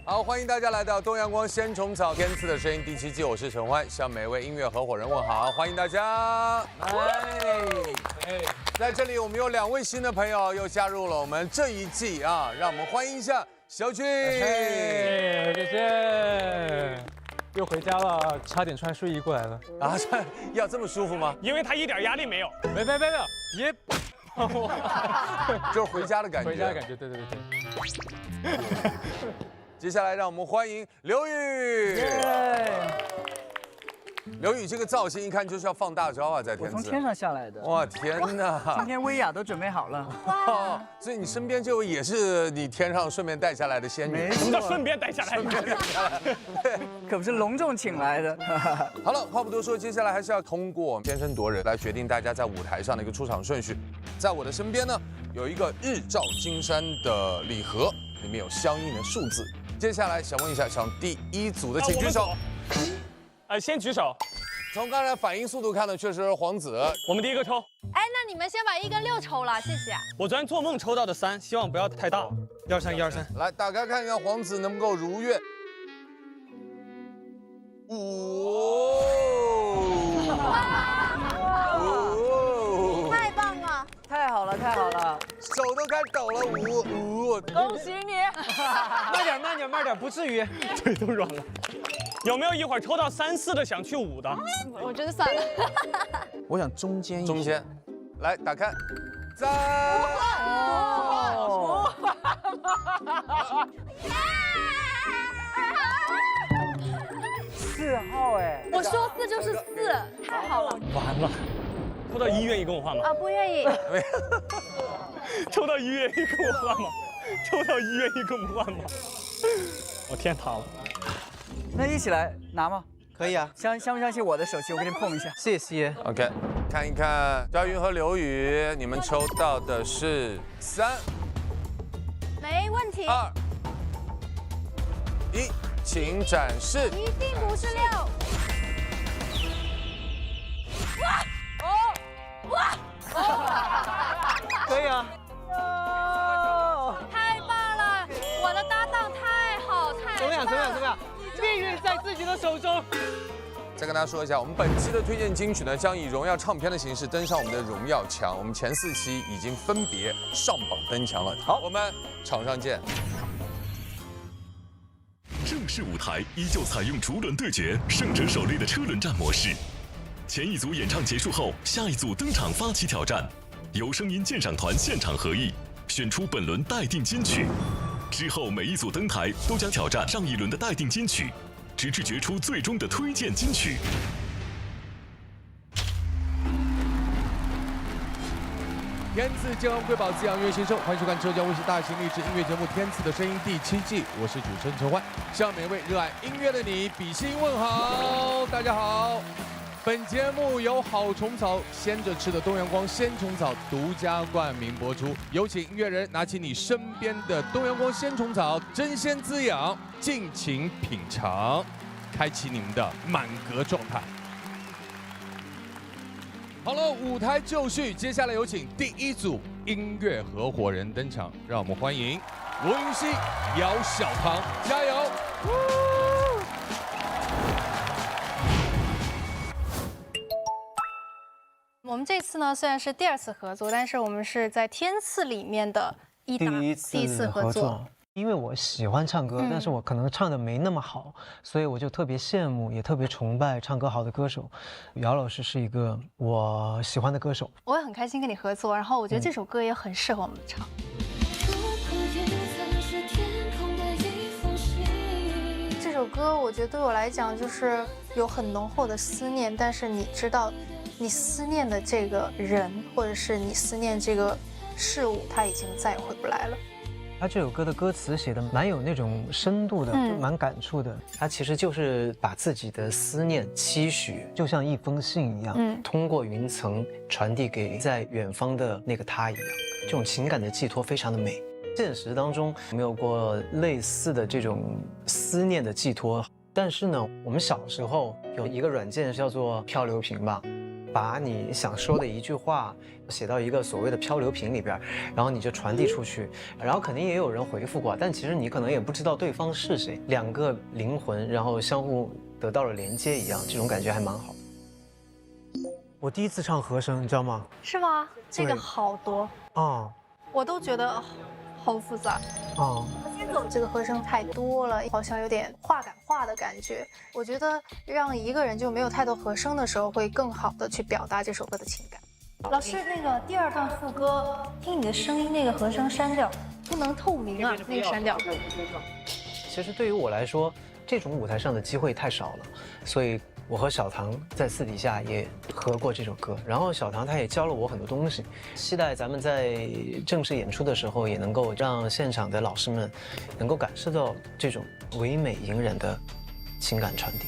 好，欢迎大家来到东阳光鲜虫草天赐的声音第7季，我是陈欢，向每位音乐合伙人问好，欢迎大家。在这里我们有2位新的朋友又加入了我们这一季啊，让我们欢迎一下小军。谢谢。又回家了，差点穿睡衣过来了。啊，要这么舒服吗？因为他一点压力没有。没有，也，就是回家的感觉。回家的感觉，对。接下来让我们欢迎刘宇。刘宇这个造型一看就是要放大招啊，在天赐。我从天上下来的。哇，天哪！今天薇娅都准备好了。哇！所以你身边这位也是你天上顺便带下来的仙女。什么叫顺便带下来？可不是隆重请来的。好了，话不多说，接下来还是要通过天生夺人来决定大家在舞台上的一个出场顺序。在我的身边呢，有一个日照金山的礼盒，里面有相应的数字。接下来想问一下，上第1组的请举手。先举手。从刚才反应速度看呢，确实是黄子。我们第一个抽。哎，那你们先把1跟6抽了，谢谢。我昨天做梦抽到的3，希望不要太大。123，123。来，打开看一看黄子能不能够如愿。太棒了！太好了，手都开始抖了。恭喜你！慢点，不至于。腿都软了。有没有一会儿抽到3、4的想去5的？我觉得算了。我想中间。来打开。3。4号哎。我说4就是4，太好了。完了，抽到1愿意跟我换吗？啊，不愿意。抽到1愿意跟我换吗？抽到1愿意跟我换吗？我天塌了。那一起来拿吗？可以啊。相不相信我的手气？我给你碰一下。谢谢。OK， 看一看佳云和刘宇，你们抽到的是3、没问题。 2、1，请展示。一定不是6。可以啊。太棒了！我的搭档太好，太怎么样？命运在自己的手中。再跟大家说一下，我们本期的推荐金曲呢，将以荣耀唱片的形式登上我们的荣耀墙。我们前4期已经分别上榜登墙了。好，我们场上见。正式舞台依旧采用逐轮对决、胜者首列的车轮战模式。前一组演唱结束后，下一组登场发起挑战，由声音鉴赏团现场合议，选出本轮待定金曲。之后每一组登台都将挑战上一轮的待定金曲，直至决出最终的推荐金曲。天赐健康瑰宝滋养音乐新生，欢迎收看浙江卫视大型励志音乐节目《天赐的声音》第7季，我是主持人陈欢，向每位热爱音乐的你比心问好，大家好。本节目由好虫草鲜着吃的东阳光鲜虫草独家冠名播出，有请音乐人拿起你身边的东阳光鲜虫草，真鲜滋养，尽情品尝，开启你们的满格状态。好了，舞台就绪，接下来有请第1组音乐合伙人登场，让我们欢迎罗云熙、姚小棠，加油！我们这次呢虽然是第2次合作，但是我们是在天赐里面的第一次合作。因为我喜欢唱歌，但是我可能唱的没那么好，所以我就特别羡慕，也特别崇拜唱歌好的歌手。姚老师是一个我喜欢的歌手，我也很开心跟你合作，然后我觉得这首歌也很适合我们唱。这首歌我觉得对我来讲就是有很浓厚的思念，但是你知道，你思念的这个人，或者是你思念这个事物，它已经再也回不来了。他这首歌的歌词写的蛮有那种深度的，就蛮感触的。他其实就是把自己的思念、期许，就像一封信一样，通过云层传递给在远方的那个他一样。这种情感的寄托非常的美。现实当中没有过类似的这种思念的寄托，但是呢，我们小时候有一个软件叫做漂流瓶吧。把你想说的一句话写到一个所谓的漂流瓶里边，然后你就传递出去，然后肯定也有人回复过，但其实你可能也不知道对方是谁，两个灵魂然后相互得到了连接一样，这种感觉还蛮好。我第一次唱和声，你知道吗？是吗？这个好多哦，我都觉得好复杂。哦，这个和声太多了，好像有点话赶话的感觉。我觉得让一个人就没有太多和声的时候，会更好的去表达这首歌的情感。老师，那个第二段副歌，听你的声音，那个和声删掉，不能透明啊，那个删掉。其实对于我来说，这种舞台上的机会太少了，所以我和小唐在私底下也合过这首歌，然后小唐他也教了我很多东西，期待咱们在正式演出的时候也能够让现场的老师们能够感受到这种唯美隐忍的情感传递。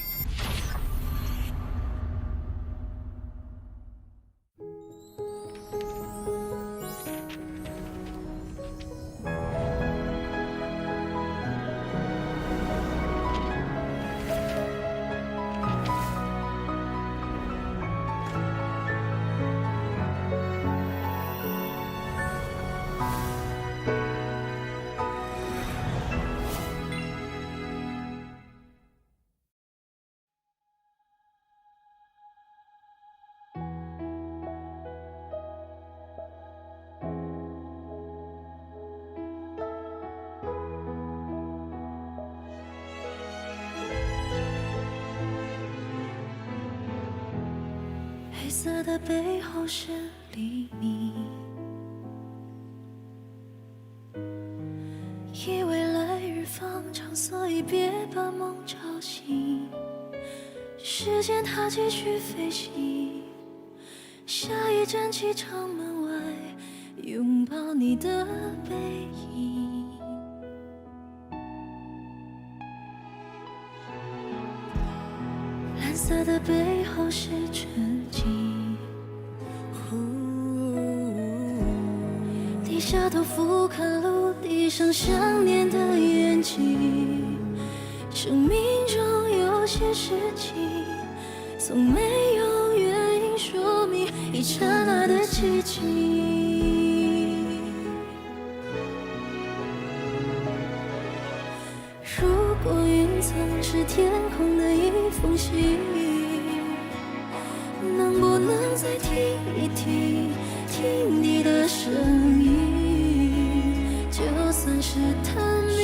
黑色的背后是黎明，以为来日方长，所以别把梦吵醒。时间它继续飞行，下一站机场门外，拥抱你的背影。蓝色的背后是沉静，低下头俯瞰陆地上想念的眼睛。生命中有些事情，从没有原因说明，一刹那的奇迹。如果云层是天空的一封信，能不能再听一听，听你的声音？就算是探秘，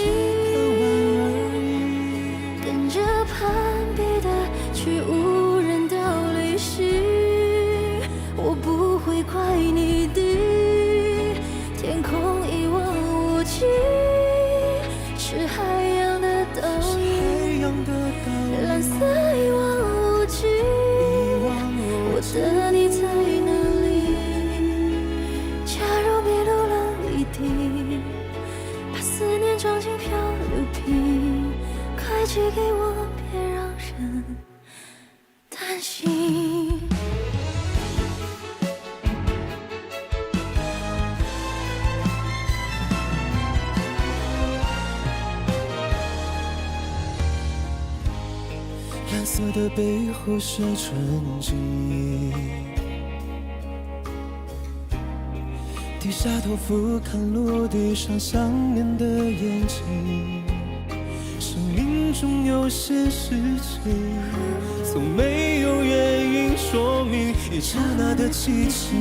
跟着攀比的去无人岛旅行，我不会怪你的天空一望无际，是海洋的倒影，蓝色一望无际，我的你在哪里？假如迷路了一地，把思念装进漂流瓶，快寄给我，别让人担心。蓝色的背后是纯净，低下头俯瞰陆地上想念的眼睛。生命中有些事情，从没有原因说明，一刹那的奇迹。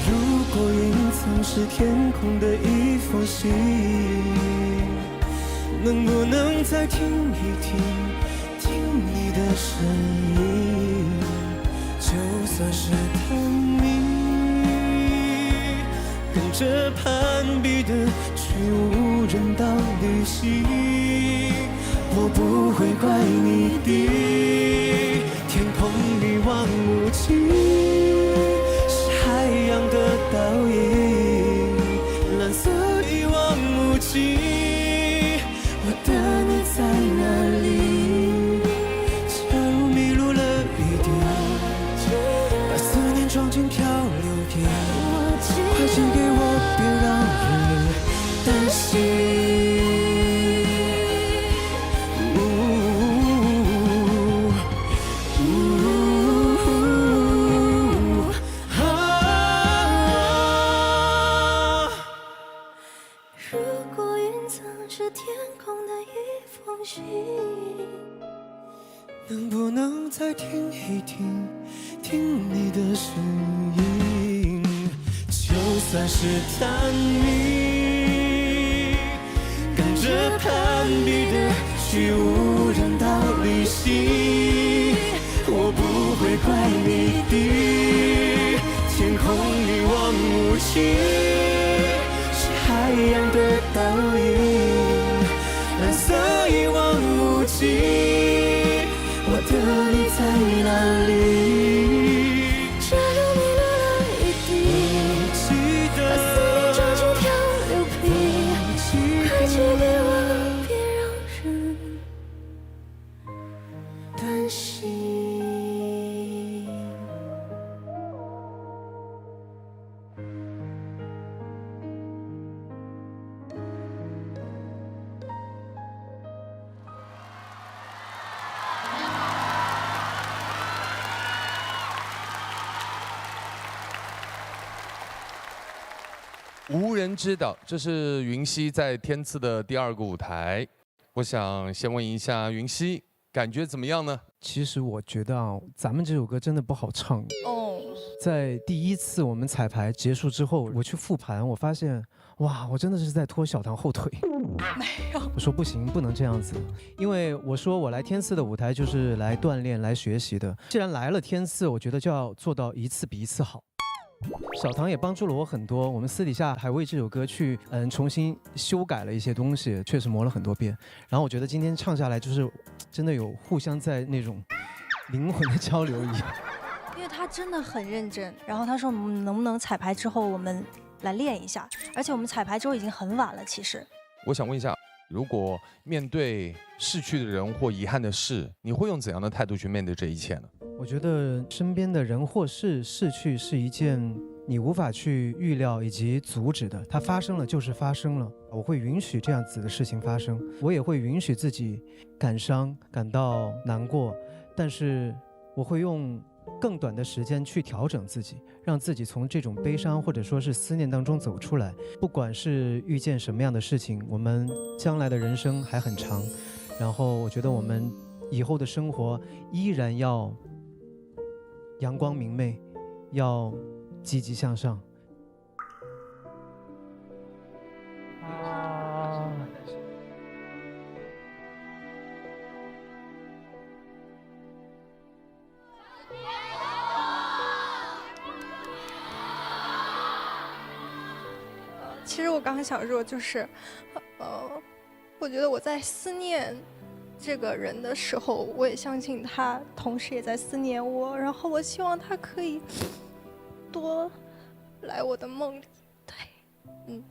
如果云层是天空的一封信，能不能再听一听，听你的声音？就算是探秘，跟着攀比的去无人岛旅行，我不会怪你的天空一望无际，海洋的倒影，蓝色一望无际，我的你在哪里？假如迷路了一点，把思念装进漂流瓶，快寄给我，别让人担心。天空的一封信。能不能再听一听，听你的声音？就算是探秘，赶着攀比的去无人岛旅行，我不会怪你的。天空一望无际，是海洋的倒影，蓝色一望无际，我的你在哪里？假如你落了一滴，把思念装进漂流瓶，快寄给我，别让人担心。无人知道，这是云溪在天赐的第2个舞台。我想先问一下云溪，感觉怎么样呢？其实我觉得啊，咱们这首歌真的不好唱。哦，在第1次我们彩排结束之后，我去复盘，我发现，哇，我真的是在拖小唐后腿。没有。我说不行，不能这样子，因为我说我来天赐的舞台就是来锻炼、来学习的。既然来了天赐，我觉得就要做到一次比一次好。小唐也帮助了我很多，我们私底下还为这首歌去重新修改了一些东西，确实磨了很多遍。然后我觉得今天唱下来，就是真的有互相在那种灵魂的交流一样。因为他真的很认真，然后他说我们能不能彩排之后我们来练一下，而且我们彩排之后已经很晚了。其实我想问一下，如果面对逝去的人或遗憾的事，你会用怎样的态度去面对这一切呢？我觉得身边的人或事逝去是一件你无法去预料以及阻止的，它发生了就是发生了。我会允许这样子的事情发生，我也会允许自己感伤、感到难过，但是我会用更短的时间去调整自己，让自己从这种悲伤或者说是思念当中走出来。不管是遇见什么样的事情，我们将来的人生还很长，然后我觉得我们以后的生活依然要阳光明媚，要积极向上。其实我刚刚想说，就是，我觉得我在思念这个人的时候，我也相信他同时也在思念我，然后我希望他可以多来我的梦里。对，嗯。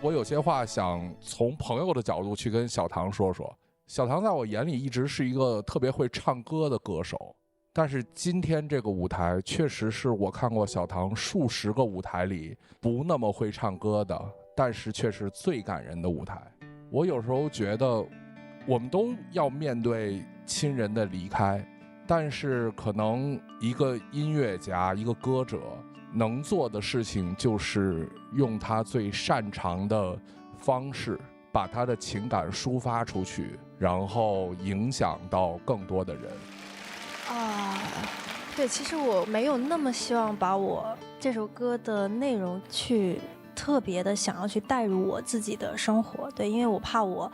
我有些话想从朋友的角度去跟小唐说说。小唐在我眼里一直是一个特别会唱歌的歌手，但是今天这个舞台确实是我看过小唐数十个舞台里不那么会唱歌的，但是却是最感人的舞台。我有时候觉得我们都要面对亲人的离开，但是可能一个音乐家、一个歌者能做的事情就是用他最擅长的方式把他的情感抒发出去，然后影响到更多的人。对，其实我没有那么希望把我这首歌的内容去特别的想要去带入我自己的生活，对，因为我怕我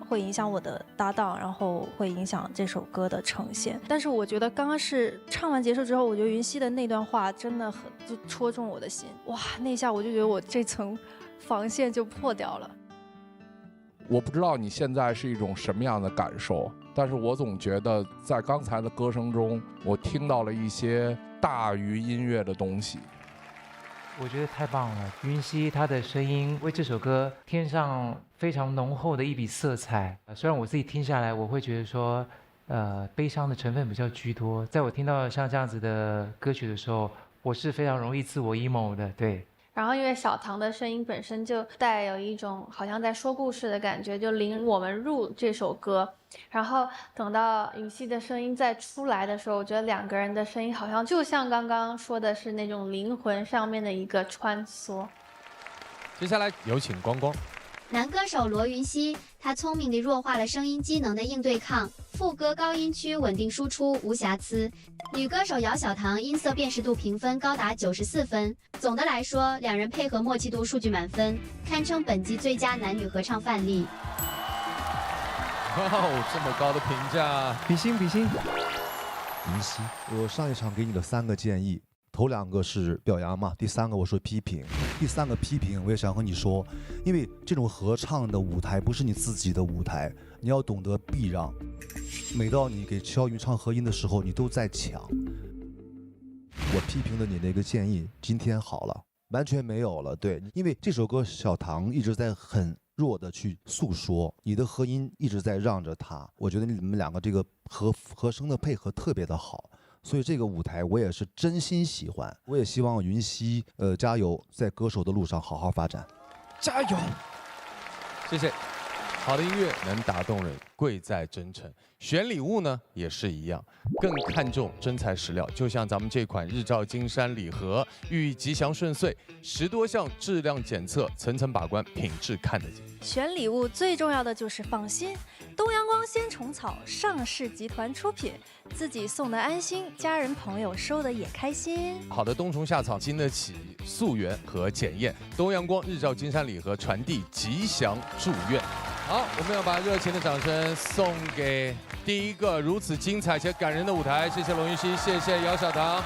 会影响我的搭档，然后会影响这首歌的呈现。但是我觉得刚刚是唱完结束之后，我觉得云溪的那段话真的很就戳中我的心，哇，那一下我就觉得我这层防线就破掉了。我不知道你现在是一种什么样的感受，但是我总觉得在刚才的歌声中，我听到了一些大于音乐的东西。我觉得太棒了，云溪她的声音为这首歌添上非常浓厚的一笔色彩。虽然我自己听下来，我会觉得说，悲伤的成分比较居多。在我听到像这样子的歌曲的时候，我是非常容易自我 emo 的，对。然后因为小唐的声音本身就带有一种好像在说故事的感觉，就领我们入这首歌。然后等到允熙的声音再出来的时候，我觉得两个人的声音好像就像刚刚说的是那种灵魂上面的一个穿梭。接下来有请光光。男歌手罗云熙，他聪明地弱化了声音机能的硬对抗，副歌高音区稳定输出无瑕疵。女歌手姚小棠音色辨识度评分高达94分。总的来说，两人配合默契度数据满分，堪称本季最佳男女合唱范例。哇哦，这么高的评价，比心。云熙，我上一场给你的3个建议，头2个是表扬嘛，第3个我说批评。第3个批评，我也想和你说，因为这种合唱的舞台不是你自己的舞台，你要懂得避让。每到你给肖云唱合音的时候，你都在抢。我批评的你那个建议，今天好了，完全没有了。对，因为这首歌小唐一直在很弱的去诉说，你的和音一直在让着他。我觉得你们2个这个和声的配合特别的好。所以这个舞台我也是真心喜欢，我也希望云熙加油，在歌手的路上好好发展，加油！谢谢。好的音乐能打动人，贵在真诚。选礼物呢也是一样，更看重真材实料。就像咱们这款日照金山礼盒，寓意吉祥顺遂，10多项质量检测，层层把关，品质看得见。选礼物最重要的就是放心，东阳光鲜虫草上市集团出品，自己送的安心，家人朋友收的也开心。好的冬虫夏草经得起溯源和检验，东阳光日照金山礼盒传递吉祥祝愿。好，我们要把热情的掌声送给第一个如此精彩且感人的舞台，谢谢罗云熙，谢谢姚小棠。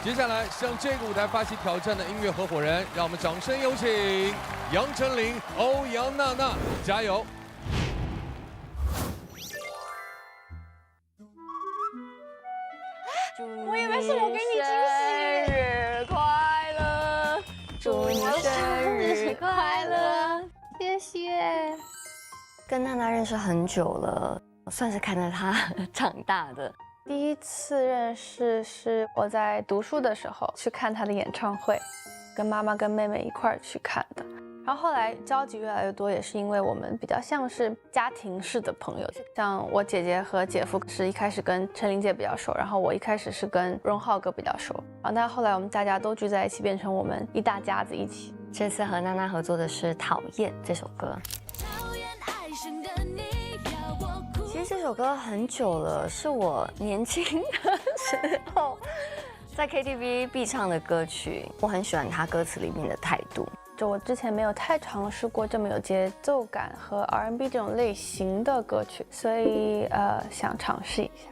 接下来向这个舞台发起挑战的音乐合伙人，让我们掌声有请杨丞琳、欧阳娜娜，加油！我以为是我给你惊喜。生日快乐，祝你生日快乐，谢谢。跟娜娜认识很久了，算是看着她长大的。第一次认识是我在读书的时候去看她的演唱会，跟妈妈跟妹妹一块儿去看的。然后后来交集越来越多，也是因为我们比较像是家庭式的朋友。像我姐姐和姐夫是一开始跟陈琳姐比较熟，然后我一开始是跟荣浩哥比较熟，然后但后来我们大家都聚在一起，变成我们一大家子一起。这次和娜娜合作的是《讨厌》这首歌。其实这首歌很久了，是我年轻的时候在 KTV 必唱的歌曲。我很喜欢它歌词里面的态度。就我之前没有太尝试过这么有节奏感和 R&B 这种类型的歌曲，所以想尝试一下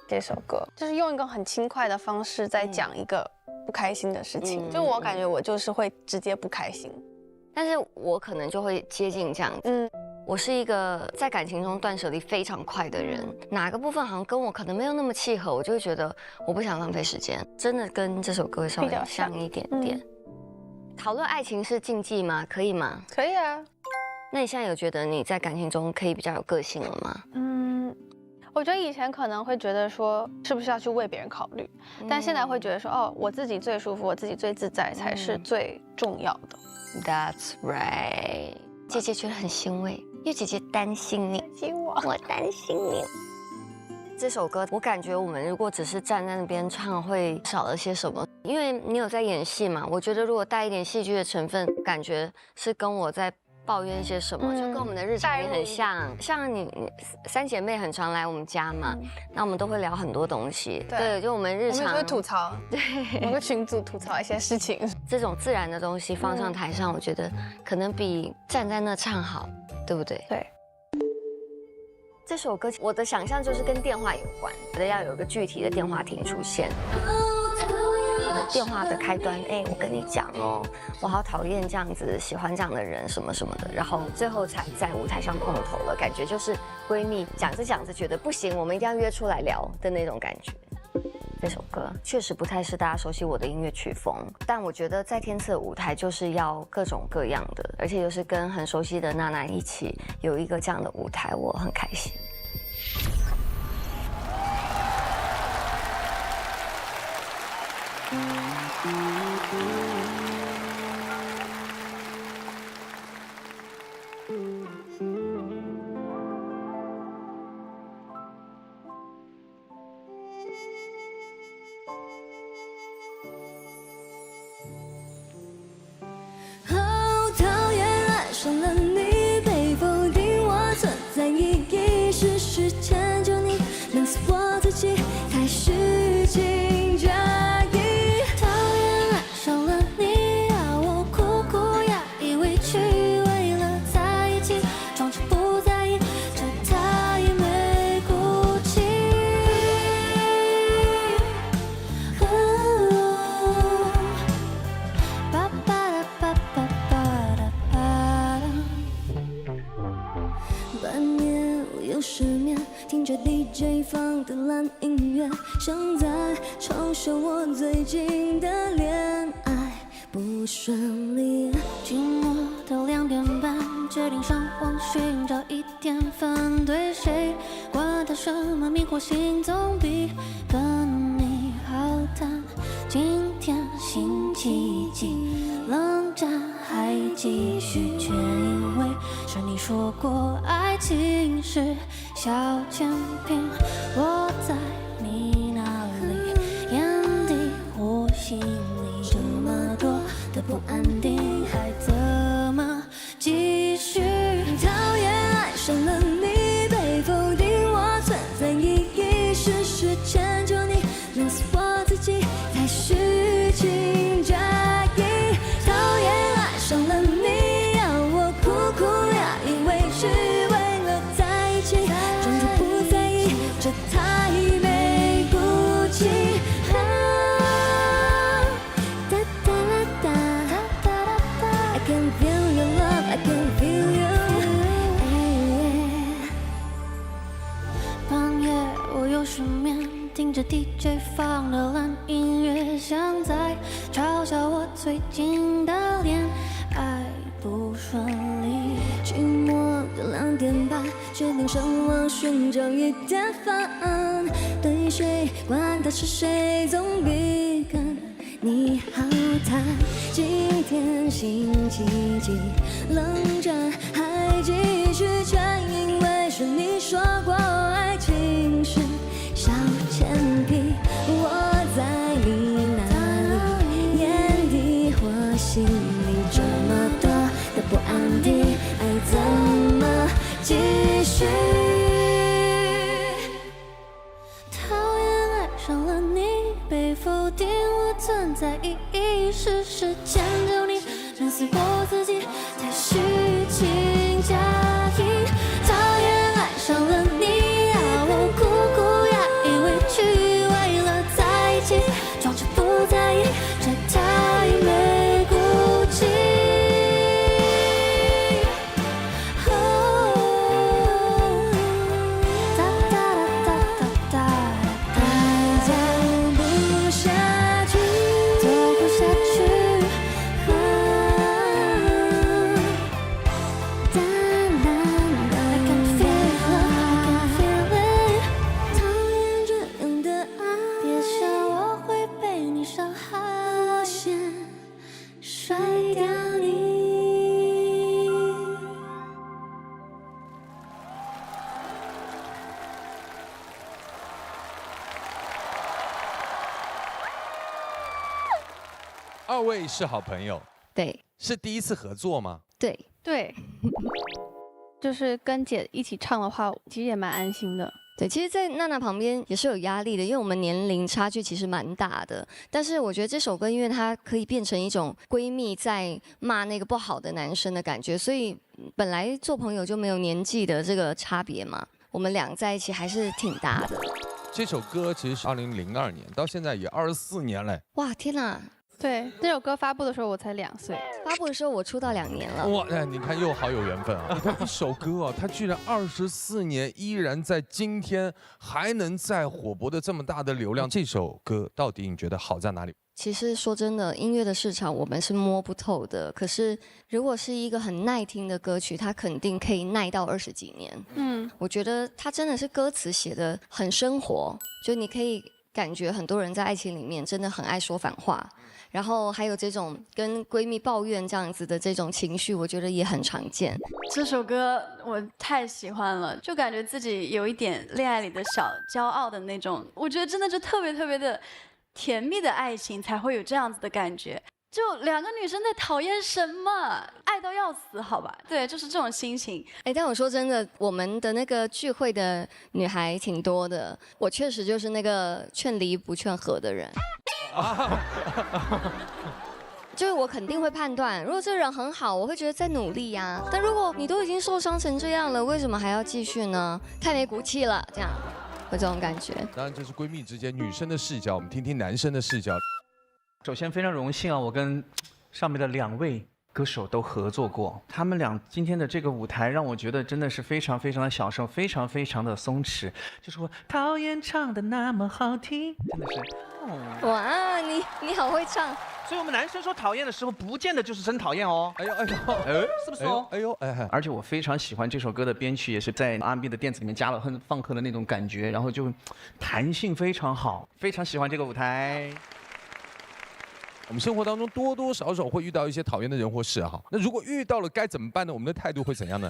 这首歌，就是用一个很轻快的方式在讲一个不开心的事情。就我感觉我就是会直接不开心，但是我可能就会接近这样子。我是一个在感情中断舍离非常快的人，哪个部分好像跟我可能没有那么契合，我就会觉得我不想浪费时间，真的跟这首歌稍微像一点点。讨论爱情是禁忌吗？可以吗？可以啊。那你现在有觉得你在感情中可以比较有个性了吗？我觉得以前可能会觉得说是不是要去为别人考虑，但现在会觉得说哦，我自己最舒服，我自己最自在才是最重要的。That's right。姐姐觉得很欣慰，因为姐姐担心你，我担心你。这首歌我感觉我们如果只是站在那边唱，会少了些什么？因为你有在演戏嘛，我觉得如果带一点戏剧的成分，感觉是跟我在抱怨一些什么，就跟我们的日常也很像。像你3姐妹很常来我们家嘛，那我们都会聊很多东西。对，就我们日常会吐槽，对，某个群组吐槽一些事情。这种自然的东西放上台上，我觉得可能比站在那唱好，对不对？对。这首歌我的想象就是跟电话有关，觉得要有一个具体的电话亭出现。电话的开端，我跟你讲哦，我好讨厌这样子，喜欢这样的人什么什么的，然后最后才在舞台上碰头了，感觉就是闺蜜讲着讲着觉得不行，我们一定要约出来聊的那种感觉。这首歌确实不太是大家熟悉我的音乐曲风，但我觉得在天赐的舞台就是要各种各样的，而且又是跟很熟悉的娜娜一起有一个这样的舞台，我很开心。好讨厌爱上了你，被否定我存在意义，事实迁就你，弄死我自己，开始惊讶异。讨厌爱上了你，要我苦苦压抑委屈，为了在一起，装作不在意，这太没骨气。巴巴拉巴巴巴拉巴拉。半夜我又失眠，听着 DJ 放的烂音乐，像在嘲笑我最近的恋爱不顺利。寂寞到2点半，决定上网寻找一点反对谁，管他什么迷惑行踪比跟你好谈。今天星期几，冷战还继续，却因为是你说过爱情是小甜品，我在你那里，眼底或心里，这么多的不安定，还怎么继续？讨厌爱上了你，被否定我存在意义，事实迁就你，弄死我自己，开始惊讶异。讨厌爱上了你，要我苦苦压抑委屈，为了在一起，装作不在意，这太没骨气。哒哒啦哒，哒哒啦哒 I can feel your love, I can feel you。半夜我又失眠，听着 DJ 放的烂音乐，像在嘲笑我最近的恋爱不顺利。寂寞的2点半，决定上网寻找一点反案。对谁，管他是谁，总比跟你好谈。今天星期几，冷战还继续，全因为是你说过爱情是小甜品，我在你那里，眼底或心里，这么多的不安定，爱怎么继续？讨厌爱上了你，被否定我存在意义，事实迁就你，弄死我自己，才是情加意。讨厌爱上了你，要我苦苦压抑委屈，为了在一起，装作不在意，这太没骨气。哒哒啦哒哒哒，爱讲不下去，走不下去。哒啦啦 I can feel love, I can feel it。讨厌这样的爱，别想我会被你伤害，我先甩掉你。2位是好朋友，对，是第一次合作吗？对，对，就是跟姐一起唱的话，其实也蛮安心的。对，其实，在娜娜旁边也是有压力的，因为我们年龄差距其实蛮大的。但是我觉得这首歌，因为它可以变成一种闺蜜在骂那个不好的男生的感觉，所以本来做朋友就没有年纪的这个差别嘛。我们俩在一起还是挺搭的。这首歌其实是2002年，到现在也24年嘞。哇，天哪！对，这首歌发布的时候我才2岁，发布的时候我出道2年了。哇，哎，你看又好有缘分啊！你看一首歌啊，它居然24年依然在今天还能再火博的这么大的流量。这首歌到底你觉得好在哪里？其实说真的，音乐的市场我们是摸不透的。可是如果是一个很耐听的歌曲，它肯定可以耐到20几年。我觉得它真的是歌词写的很生活，就你可以感觉很多人在爱情里面真的很爱说反话，然后还有这种跟闺蜜抱怨这样子的这种情绪，我觉得也很常见。这首歌我太喜欢了，就感觉自己有一点恋爱里的小骄傲的那种。我觉得真的是特别特别的甜蜜的爱情才会有这样子的感觉。就两个女生在讨厌什么？爱到要死，好吧？对，就是这种心情。哎，但我说真的，我们的那个聚会的女孩挺多的，我确实就是那个劝离不劝和的人。就是我肯定会判断，如果这个人很好，我会觉得在努力呀。但如果你都已经受伤成这样了，为什么还要继续呢？太没骨气了，这样有这种感觉。当然，这是闺蜜之间女生的视角，我们听听男生的视角。首先非常荣幸啊，我跟上面的2位歌手都合作过，他们俩今天的这个舞台让我觉得真的是非常非常的享受，非常非常的松弛。就是我讨厌唱的那么好听，真的是。哇，你好会唱。所以我们男生说讨厌的时候，不见得就是真讨厌哦。哎呦哎呦，是不是哦？哎呦哎。而且我非常喜欢这首歌的编曲，也是在 R&B 的电子里面加了很放克的那种感觉，然后就弹性非常好，非常喜欢这个舞台。我们生活当中多多少少会遇到一些讨厌的人或事哈，那如果遇到了该怎么办呢？我们的态度会怎样呢？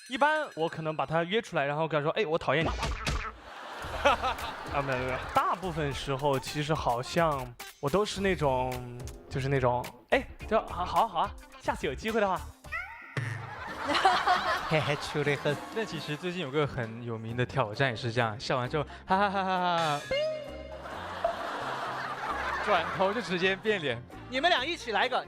一般我可能把他约出来，然后跟他说，哎，我讨厌你。啊，没有，大部分时候其实好像我都是那种，就是那种，哎，就好啊，下次有机会的话。嘿嘿，秋得很。但其实最近有个很有名的挑战也是这样，笑完之后，哈哈哈哈哈。转头就直接变脸，你们俩一起来个，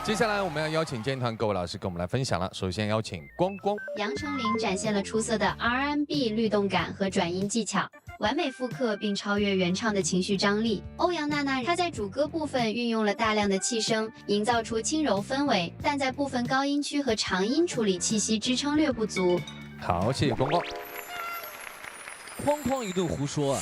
接下来我们要邀请建团各位老师跟我们来分享了。首先邀请光光。杨丞琳展现了出色的 R&B 律动感和转音技巧，完美复刻并超越原唱的情绪张力。欧阳娜娜她在主歌部分运用了大量的气声，营造出轻柔氛围，但在部分高音区和长音处理气息支撑略不足。好，谢谢光光。哐哐一顿胡说啊！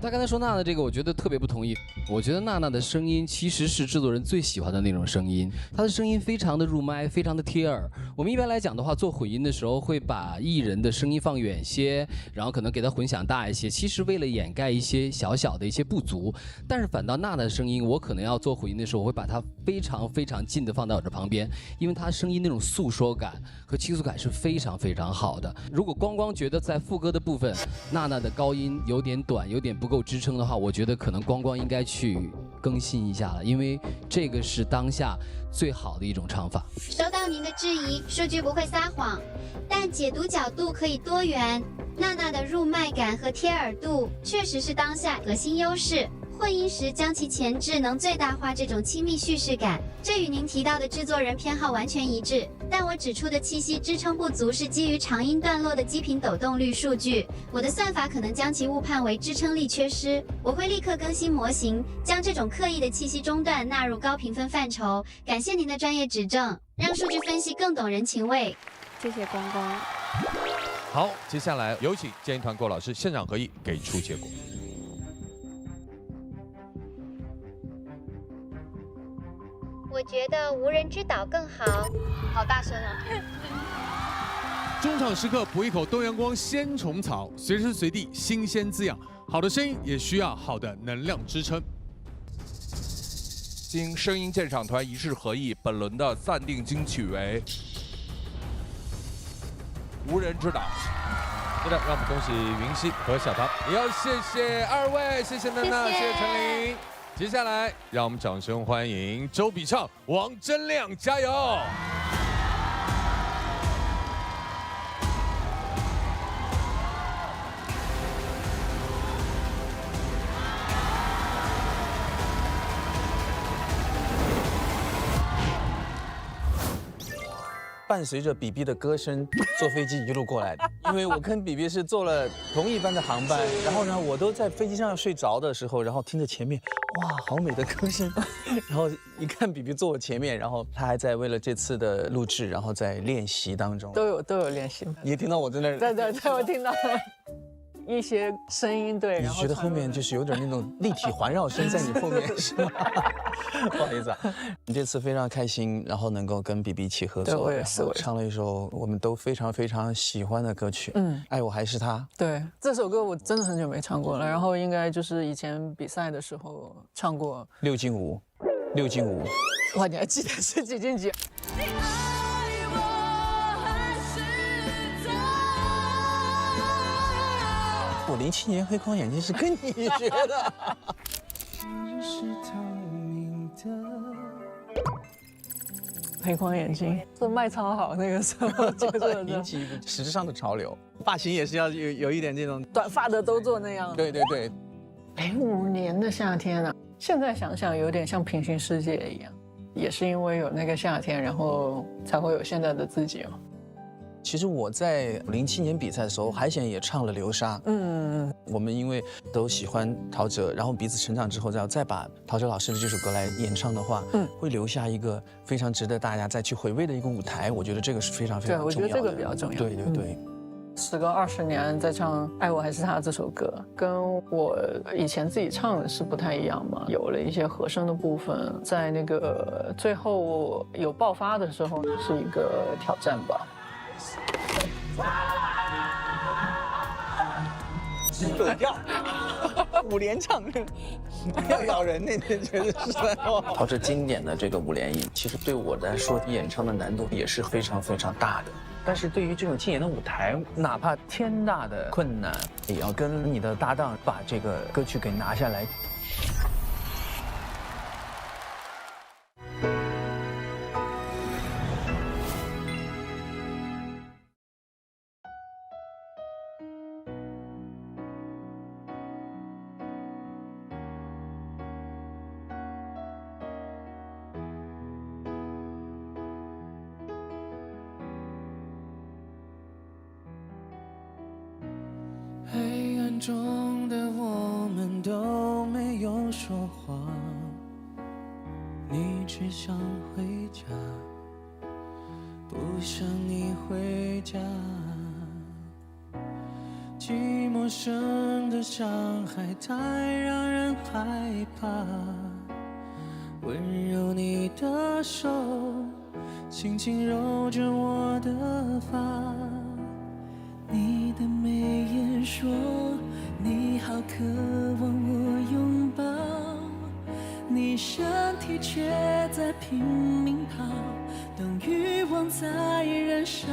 他刚才说娜娜这个，我觉得特别不同意。我觉得娜娜的声音其实是制作人最喜欢的那种声音，她的声音非常的入麦，非常的贴耳。我们一般来讲的话，做混音的时候会把艺人的声音放远些，然后可能给他混响大一些，其实为了掩盖一些小小的一些不足。但是反倒娜娜的声音，我可能要做混音的时候，我会把它非常非常近的放到我这旁边，因为她声音那种诉说感和倾诉感是非常非常好的。如果光光觉得在副歌的部分，娜娜的高音有点短，有点不够支撑的话，我觉得可能光光应该去更新一下了，因为这个是当下最好的一种唱法。收到您的质疑，数据不会撒谎，但解读角度可以多元。娜娜的入麦感和贴耳度确实是当下核心优势。混音时将其前置，能最大化这种亲密叙事感，这与您提到的制作人偏好完全一致。但我指出的气息支撑不足是基于长音段落的基频抖动率数据，我的算法可能将其误判为支撑力缺失。我会立刻更新模型，将这种刻意的气息中断纳入高评分范畴。感谢您的专业指正，让数据分析更懂人情味。谢谢光光。好，接下来有请建议团郭老师现场合议给出结果。我觉得无人之岛更好。好大声啊！中场时刻补一口东阳光鲜虫草，随时随地新鲜滋养。好的声音也需要好的能量支撑。经声音鉴赏团一致合议，本轮的暂定金曲为《无人之岛》。是的，让我们恭喜云溪和小唐，也要谢谢二位，谢谢娜娜，谢谢陈琳。接下来，让我们掌声欢迎周笔畅、王铮亮，加油！伴随着比比的歌声，坐飞机一路过来的。因为我跟比比是坐了同一班的航班，然后呢，我都在飞机上要睡着的时候，然后听着前面，哇，好美的歌声，然后一看比比坐我前面，然后他还在为了这次的录制，然后在练习当中，都有练习。你也听到我在那儿？对，我听到了。一些声音，对。你觉得后面就是有点那种立体环绕声在你后面是吗？不好意思啊，这次非常开心，然后能够跟 BB 一起合作，我也是，唱了一首我们都非常非常喜欢的歌曲，爱我还是他。对，这首歌我真的很久没唱过了，然后应该就是以前比赛的时候唱过。6进5，哇，你还记得是几进几？我07年黑框眼镜是跟你学的。黑框眼镜这卖超好，那个时候就是引起时尚的潮流，发型也是要有一点这种，短发的都做那样。对对对。05年的夏天啊，现在想想有点像平行世界一样，也是因为有那个夏天，然后才会有现在的自己嘛。其实我在07年比赛的时候，海选也唱了《流沙》。我们因为都喜欢陶喆，然后彼此成长之后，再把陶喆老师的这首歌来演唱的话，会留下一个非常值得大家再去回味的一个舞台。我觉得这个是非常非常重要的。对，我觉得这个比较重要。对对对。时隔20年再唱《爱我还是他》这首歌，跟我以前自己唱的是不太一样嘛，有了一些和声的部分，在那个最后有爆发的时候是一个挑战吧。狗叫5连唱，要咬人那觉得是。陶喆经典的这个5连音，其实对我来说演唱的难度也是非常非常大的。但是对于这种竞演的舞台，哪怕天大的困难，也要跟你的搭档把这个歌曲给拿下来。黑暗中的我们都没有说话，你只想回家，不想你回家。寂寞生的伤害太让人害怕，温柔你的手轻轻揉着我的发，你的眉眼说你好渴望我拥抱，你身体却在拼命跑，当欲望在燃烧。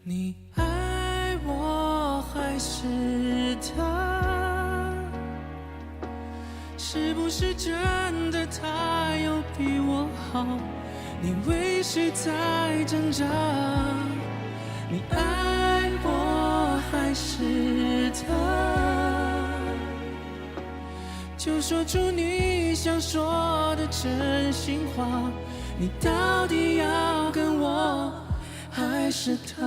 你爱我还是他？是不是真的他有比我好？你为谁在挣扎？你爱我还是他？就说出你想说的真心话，你到底要跟我还是他？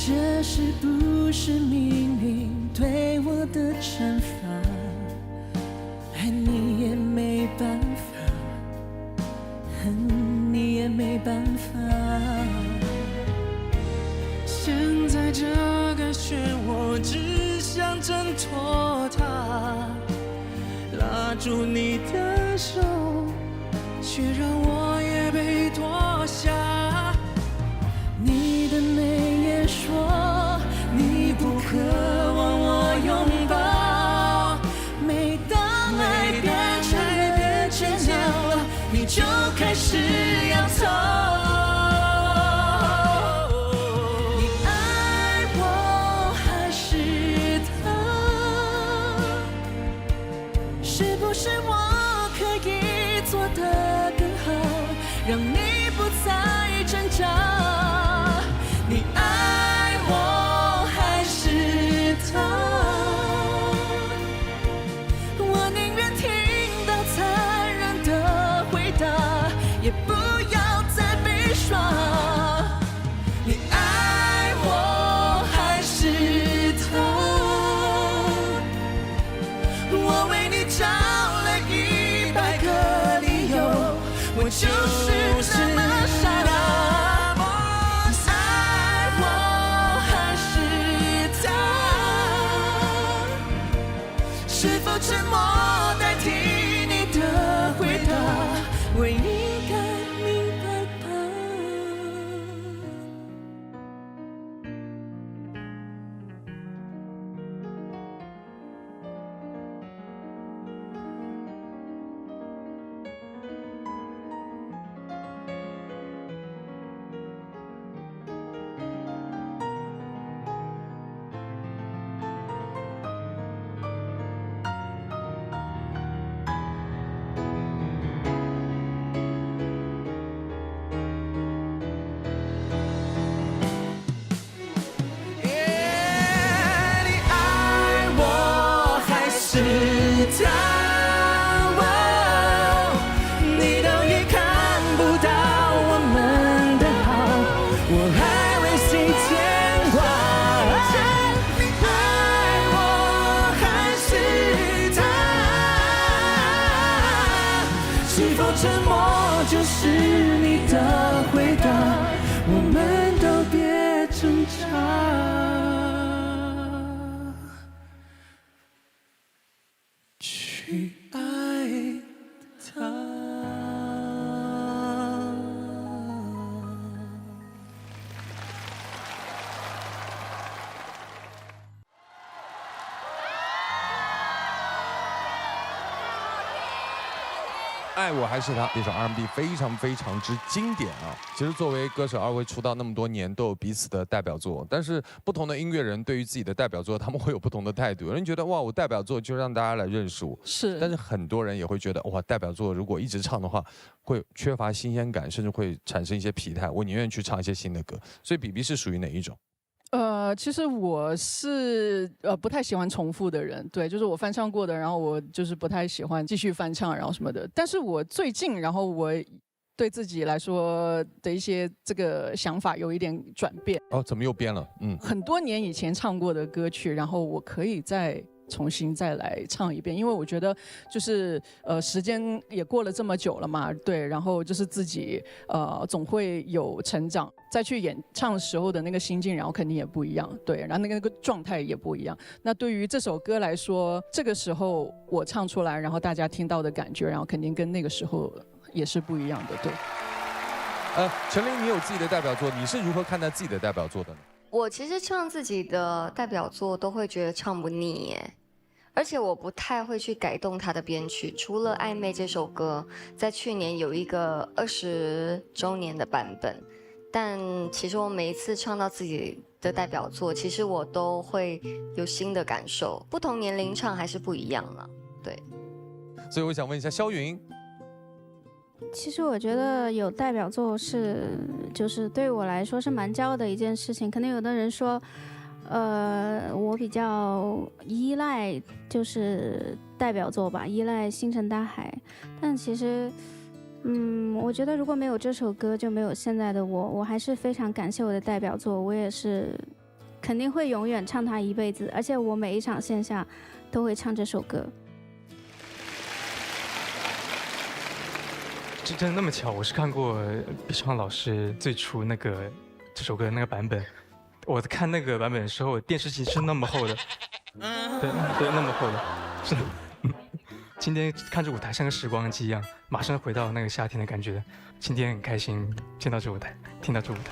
这是不是命运对我的惩罚？爱你也没办法，恨你也没办法。现在这个漩涡，只想挣脱它，拉住你的手，却让我也被夺下。你的眉眼说你不渴望我拥抱，每当爱变成煎熬，你就开始摇头。你爱我还是他？是不是我可以做得更好，让你不再挣扎？你爱我还是他？我宁愿听到残忍的回答，就是那么傻。爱我还是他？是否沉默代替你的回答？我应该明白吧。你爱我还是他？你都也看不到我们的好，我还为谁牵挂？你爱我还是他？是否沉默就是你的回答？我们都别挣扎。去爱他。爱我还是他这首 R&B 非常之经典啊！其实作为歌手，二位出道那么多年，都有彼此的代表作。但是不同的音乐人对于自己的代表作，他们会有不同的态度。有人觉得哇，我代表作就让大家来认识我，是。但是很多人也会觉得哇，代表作如果一直唱的话，会缺乏新鲜感，甚至会产生一些疲态。我宁愿去唱一些新的歌。所以比比是属于哪一种？其实我是不太喜欢重复的人，对，就是我翻唱过的，然后我就是不太喜欢继续翻唱，然后什么的。但是我最近，然后我对自己来说的一些这个想法有一点转变。哦，怎么又变了？很多年以前唱过的歌曲，然后我可以再重新再来唱一遍，因为我觉得就是时间也过了这么久了嘛，对，然后就是自己总会有成长，再去演唱时候的那个心境，然后肯定也不一样，对，然后那个状态也不一样。那对于这首歌来说，这个时候我唱出来，然后大家听到的感觉，然后肯定跟那个时候也是不一样的，对。陈琳，你有自己的代表作，你是如何看待自己的代表作的呢？我其实唱自己的代表作都会觉得唱不腻耶，而且我不太会去改动它的编曲。除了《暧昧》这首歌，在去年有一个20周年的版本，但其实我每一次唱到自己的代表作，其实我都会有新的感受。不同年龄唱还是不一样了，对。所以我想问一下肖云。其实我觉得有代表作就是对我来说是蛮骄傲的一件事情。可能有的人说，我比较依赖就是代表作吧，依赖星辰大海。但其实，我觉得如果没有这首歌，就没有现在的我。我还是非常感谢我的代表作，我也是肯定会永远唱它一辈子。而且我每一场线下都会唱这首歌。真的那么巧？我是看过毕昌老师最初这首歌的那个版本。我在看那个版本的时候，电视机是那么厚的，对，那么厚的，是的。今天看着舞台像个时光机一样，马上回到那个夏天的感觉。今天很开心见到这舞台，听到这舞台。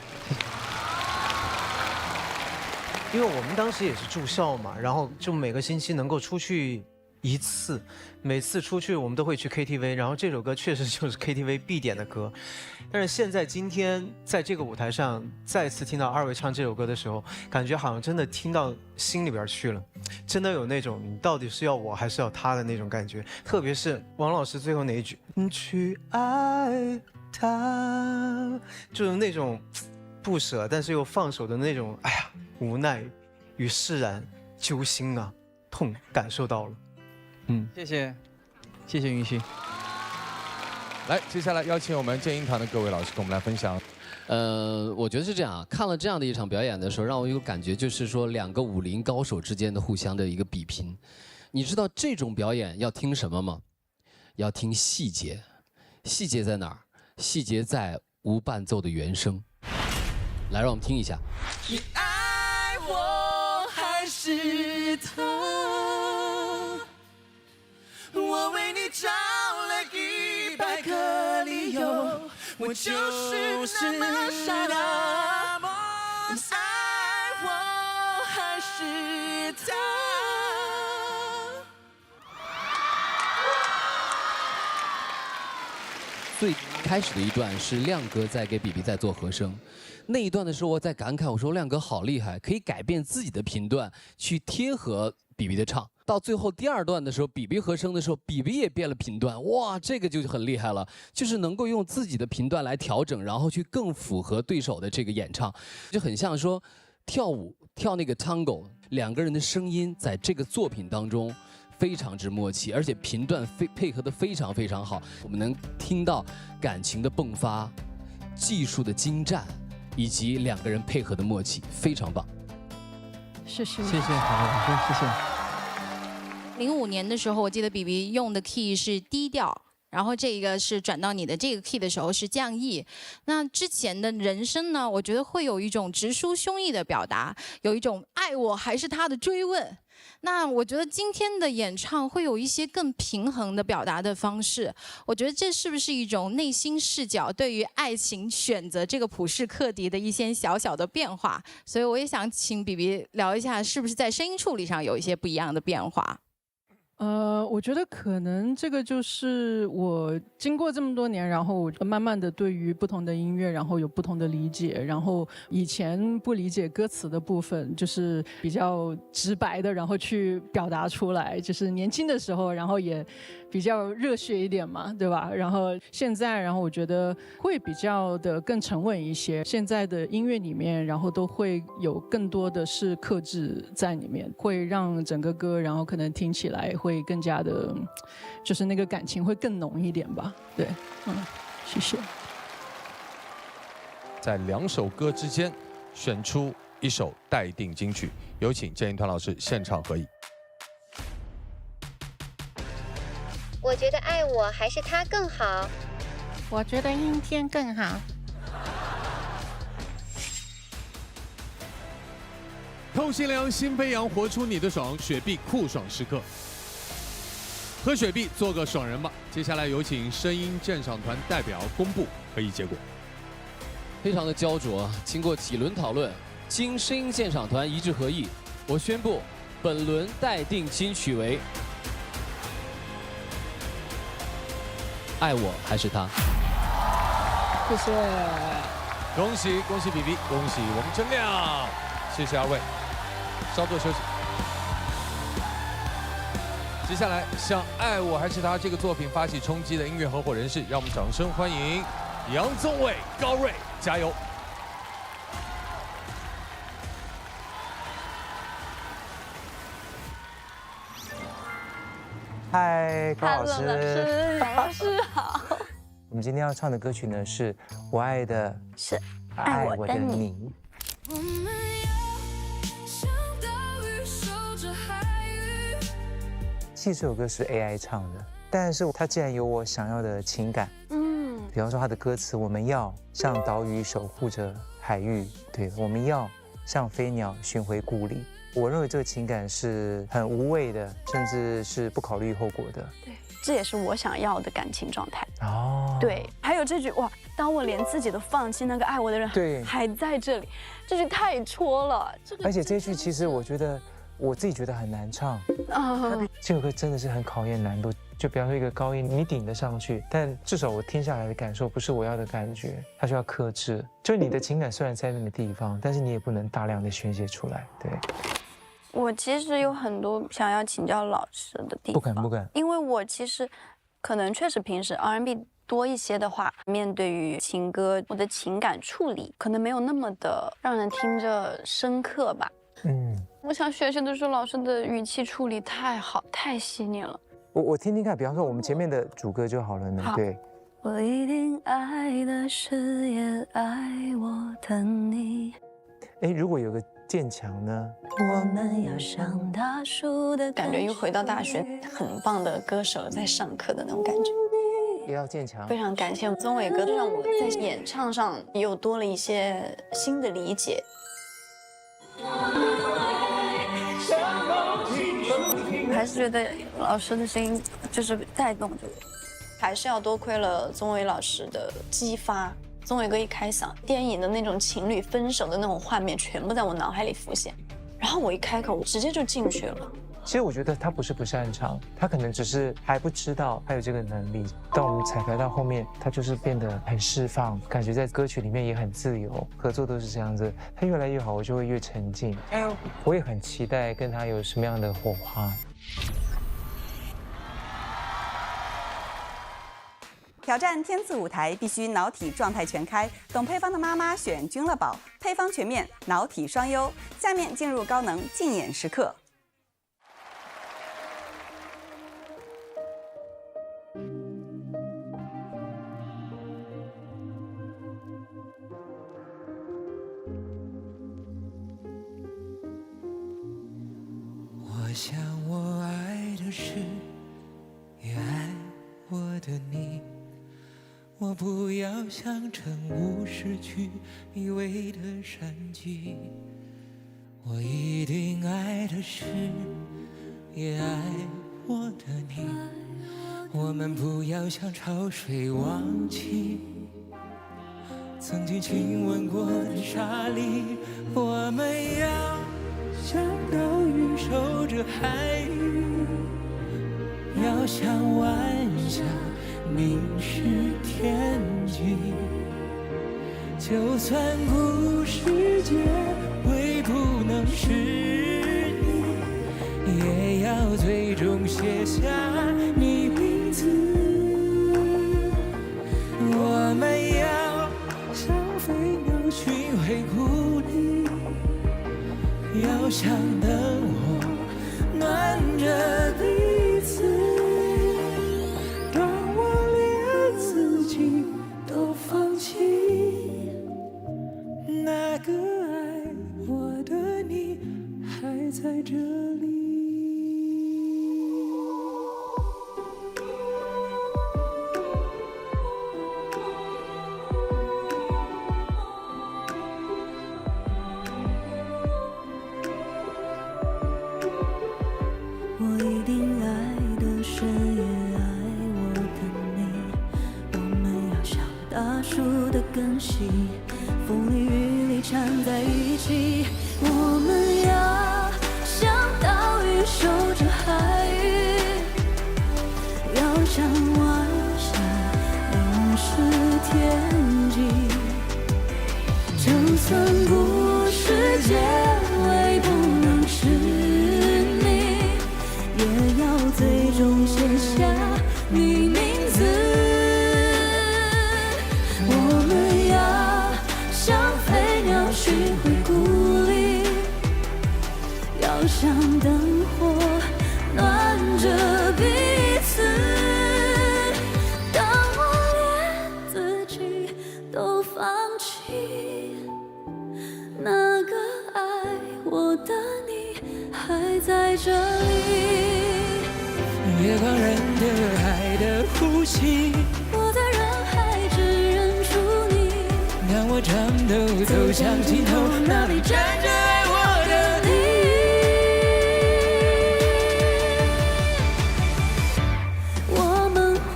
因为我们当时也是住校嘛，然后就每个星期能够出去一次，每次出去我们都会去 KTV， 然后这首歌确实就是 KTV 必点的歌。但是现在今天在这个舞台上再次听到二位唱这首歌的时候，感觉好像真的听到心里边去了，真的有那种你到底是要我还是要他的那种感觉。特别是王老师最后那一句去爱他，就是那种不舍但是又放手的那种，哎呀，无奈与释然，揪心啊，痛感受到了。谢谢云溪。来，接下来邀请我们健英团的各位老师跟我们来分享。我觉得是这样，看了这样的一场表演的时候，让我有感觉就是说两个武林高手之间的互相的一个比拼。你知道这种表演要听什么吗？要听细节。细节在哪儿？细节在无伴奏的原声。来，让我们听一下。你爱我还是他？我为你找了100个理由，我就是那么傻的梦。你爱我还是他？最开始的一段是亮哥在给比比在做和声，那一段的时候我在感慨，我说亮哥好厉害，可以改变自己的频段去贴合比比的唱。到最后第2段的时候，比比和声的时候，比比也变了频段，哇，这个就很厉害了，就是能够用自己的频段来调整，然后去更符合对手的这个演唱，就很像说跳舞跳那个 tango， 2个人的声音在这个作品当中非常之默契，而且频段配合得非常非常好，我们能听到感情的迸发、技术的精湛，以及2个人配合的默契，非常棒。谢谢，谢谢，好的，老师，谢谢。05年的时候，我记得比比用的 key 是低调，然后这一个是转到你的这个 key 的时候是降 E。那之前的人声呢，我觉得会有一种直抒胸臆的表达，有一种爱我还是他的追问。那我觉得今天的演唱会有一些更平衡的表达的方式，我觉得这是不是一种内心视角对于爱情选择这个普世课题的一些小小的变化？所以我也想请比比聊一下，是不是在声音处理上有一些不一样的变化？我觉得可能这个就是我经过这么多年，然后我慢慢的对于不同的音乐，然后有不同的理解。然后以前不理解歌词的部分，就是比较直白的，然后去表达出来。就是年轻的时候，然后也比较热血一点嘛，对吧？然后现在，然后我觉得会比较的更沉稳一些。现在的音乐里面，然后都会有更多的是克制在里面，会让整个歌，然后可能听起来会更加的，就是那个感情会更浓一点吧。对，谢谢。在2首歌之间选出1首待定金曲，有请建议团老师现场合影。我觉得爱我还是他更好。我觉得阴天更好。透心凉，心飞扬，活出你的爽，雪碧酷爽时刻。喝雪碧，做个爽人吧。接下来有请声音鉴赏团代表公布合议结果。非常的焦灼，经过几轮讨论，经声音鉴赏团一致合议，我宣布本轮待定金曲为《爱我还是他》。谢谢，恭喜恭喜比比，恭喜王铮亮，谢谢2位，稍作休息。接下来向《爱我还是他》这个作品发起冲击的音乐合伙人是，让我们掌声欢迎杨宗纬、高睿，加油！嗨，高老师，老师好。我们今天要唱的歌曲呢，是我爱的，是爱我的你。其实这首歌是 AI 唱的，但是它既然有我想要的情感，比方说它的歌词，我们要像岛屿守护着海域，对，我们要像飞鸟寻回故里。我认为这个情感是很无畏的，甚至是不考虑后果的。对，这也是我想要的感情状态。哦，对，还有这句哇，当我连自己都放弃，那个爱我的人对还在这里，这句太戳了。而且这句其实我觉得我自己觉得很难唱。这首歌真的是很考验难度。就比方说一个高音，你顶得上去，但至少我听下来的感受不是我要的感觉，它需要克制。就是你的情感虽然在那个地方，但是你也不能大量的宣泄出来。对，我其实有很多想要请教老师的地方。不敢，因为我其实可能确实平时 R&B 多一些的话，面对于情歌，我的情感处理可能没有那么的让人听着深刻吧。我想学习的时候，老师的语气处理太好，太细腻了。我听听看，比方说我们前面的主歌就好了呢。好，对。我一定爱的是也爱我的你。如果有个渐强呢？我们要像大树的感觉又回到大学，很棒的歌手在上课的那种感觉。也要坚强。非常感谢宗纬哥，让我在演唱上又多了一些新的理解。还是觉得老师的声音就是带动着我，还是要多亏了宗纬老师的激发。宗纬哥一开嗓，电影的那种情侣分手的那种画面全部在我脑海里浮现，然后我一开口，我直接就进去了。其实我觉得他不是不擅长，他可能只是还不知道他有这个能力。当我们彩排到后面，他就是变得很释放，感觉在歌曲里面也很自由。合作都是这样子，他越来越好，我就会越沉浸。加油！我也很期待跟他有什么样的火花。挑战天赐舞台必须脑体状态全开，懂配方的妈妈选君乐宝，配方全面，脑体双优。下面进入高能竞演时刻。我想我爱的是，也爱我的你。我不要像晨雾失去依偎的山脊。我一定爱的是，也爱我的你。我们不要像潮水忘记曾经亲吻过的沙砾。我们要像岛屿守着海域，要像晚霞凝视天际。就算故事结尾不能是你，也要最终写下你名字。我们要像飞鸟寻回故里，要像灯火暖着彼此。当我连自己都放弃，那个爱我的你还在这里。我一定爱的深，也爱我的你。我们要像大树的根系，风里雨里缠在一起。我们要像岛屿守着海域，要像晚霞凝视天际。就算故事结尾不能是你，也要最终写下你名字。我们要像飞鸟寻回故里，要像灯火暖着彼此。当我连自己都放弃，那个爱我的你还在这里。月光人的爱的呼吸，我在人海只认出你。当我颤抖走向尽头，那里站着爱我的你。我们会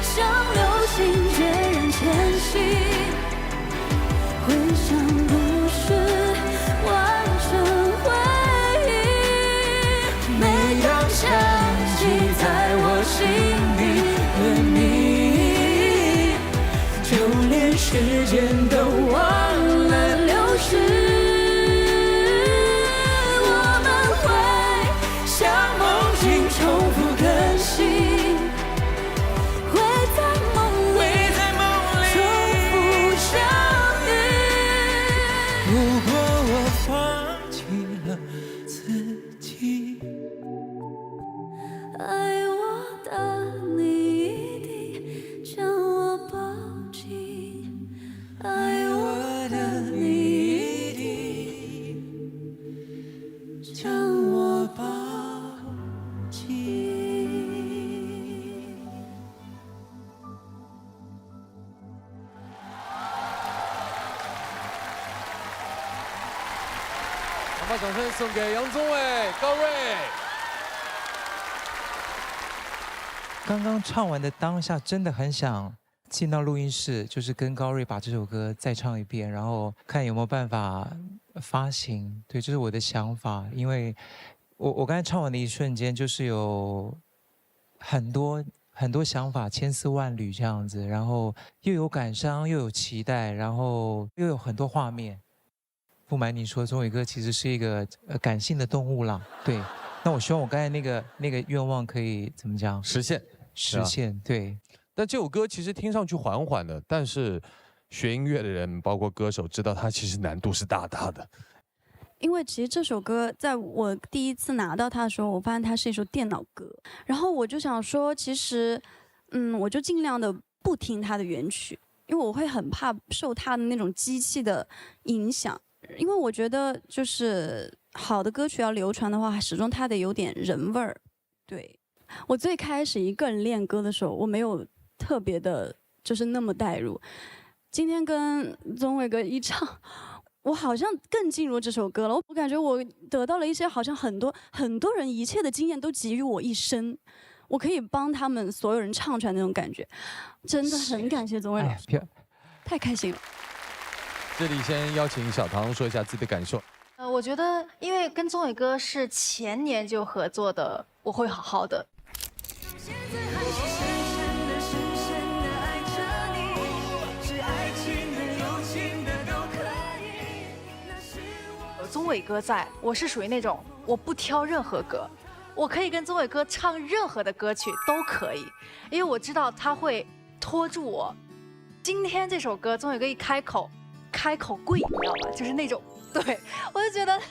像流星决然前行，会像故事完成回忆。每当想起在我心底的你，就连时间都忘了流逝。我们会像梦境重复更新，会在梦里重复相遇。如果我放弃了自己，爱我的你一定将我抱紧，爱我的大掌声送给杨宗纬、高睿。刚刚唱完的当下，真的很想进到录音室，就是跟高睿把这首歌再唱一遍，然后看有没有办法发行。对，这是我的想法，因为我刚才唱完的一瞬间，就是有很多想法，千丝万缕这样子，然后又有感伤，又有期待，然后又有很多画面。不瞒你说，宗纬哥其实是一个感性的动物啦。对，那我希望我刚才那个愿望可以怎么讲？实现。对。但这首歌其实听上去缓缓的，但是学音乐的人，包括歌手，知道它其实难度是大的。因为其实这首歌在我第一次拿到它的时候，我发现它是一首电脑歌，然后我就想说，其实，我就尽量的不听它的原曲，因为我会很怕受它的那种机器的影响。因为我觉得，就是好的歌曲要流传的话，始终它得有点人味儿。对，我最开始一个人练歌的时候，我没有特别的，就是那么带入。今天跟宗纬哥一唱，我好像更进入这首歌了。我感觉我得到了一些好像很多人一切的经验都集于我一身，我可以帮他们所有人唱出来那种感觉，真的很感谢宗纬老师，太开心了。这里先邀请小唐说一下自己的感受。我觉得因为跟宗纬哥是前年就合作的，我会好好的。宗纬哥在，我是属于那种我不挑任何歌，我可以跟宗纬哥唱任何的歌曲都可以，因为我知道他会拖住我。今天这首歌，宗纬哥一开口跪，你知道吧？就是那种，对我就觉得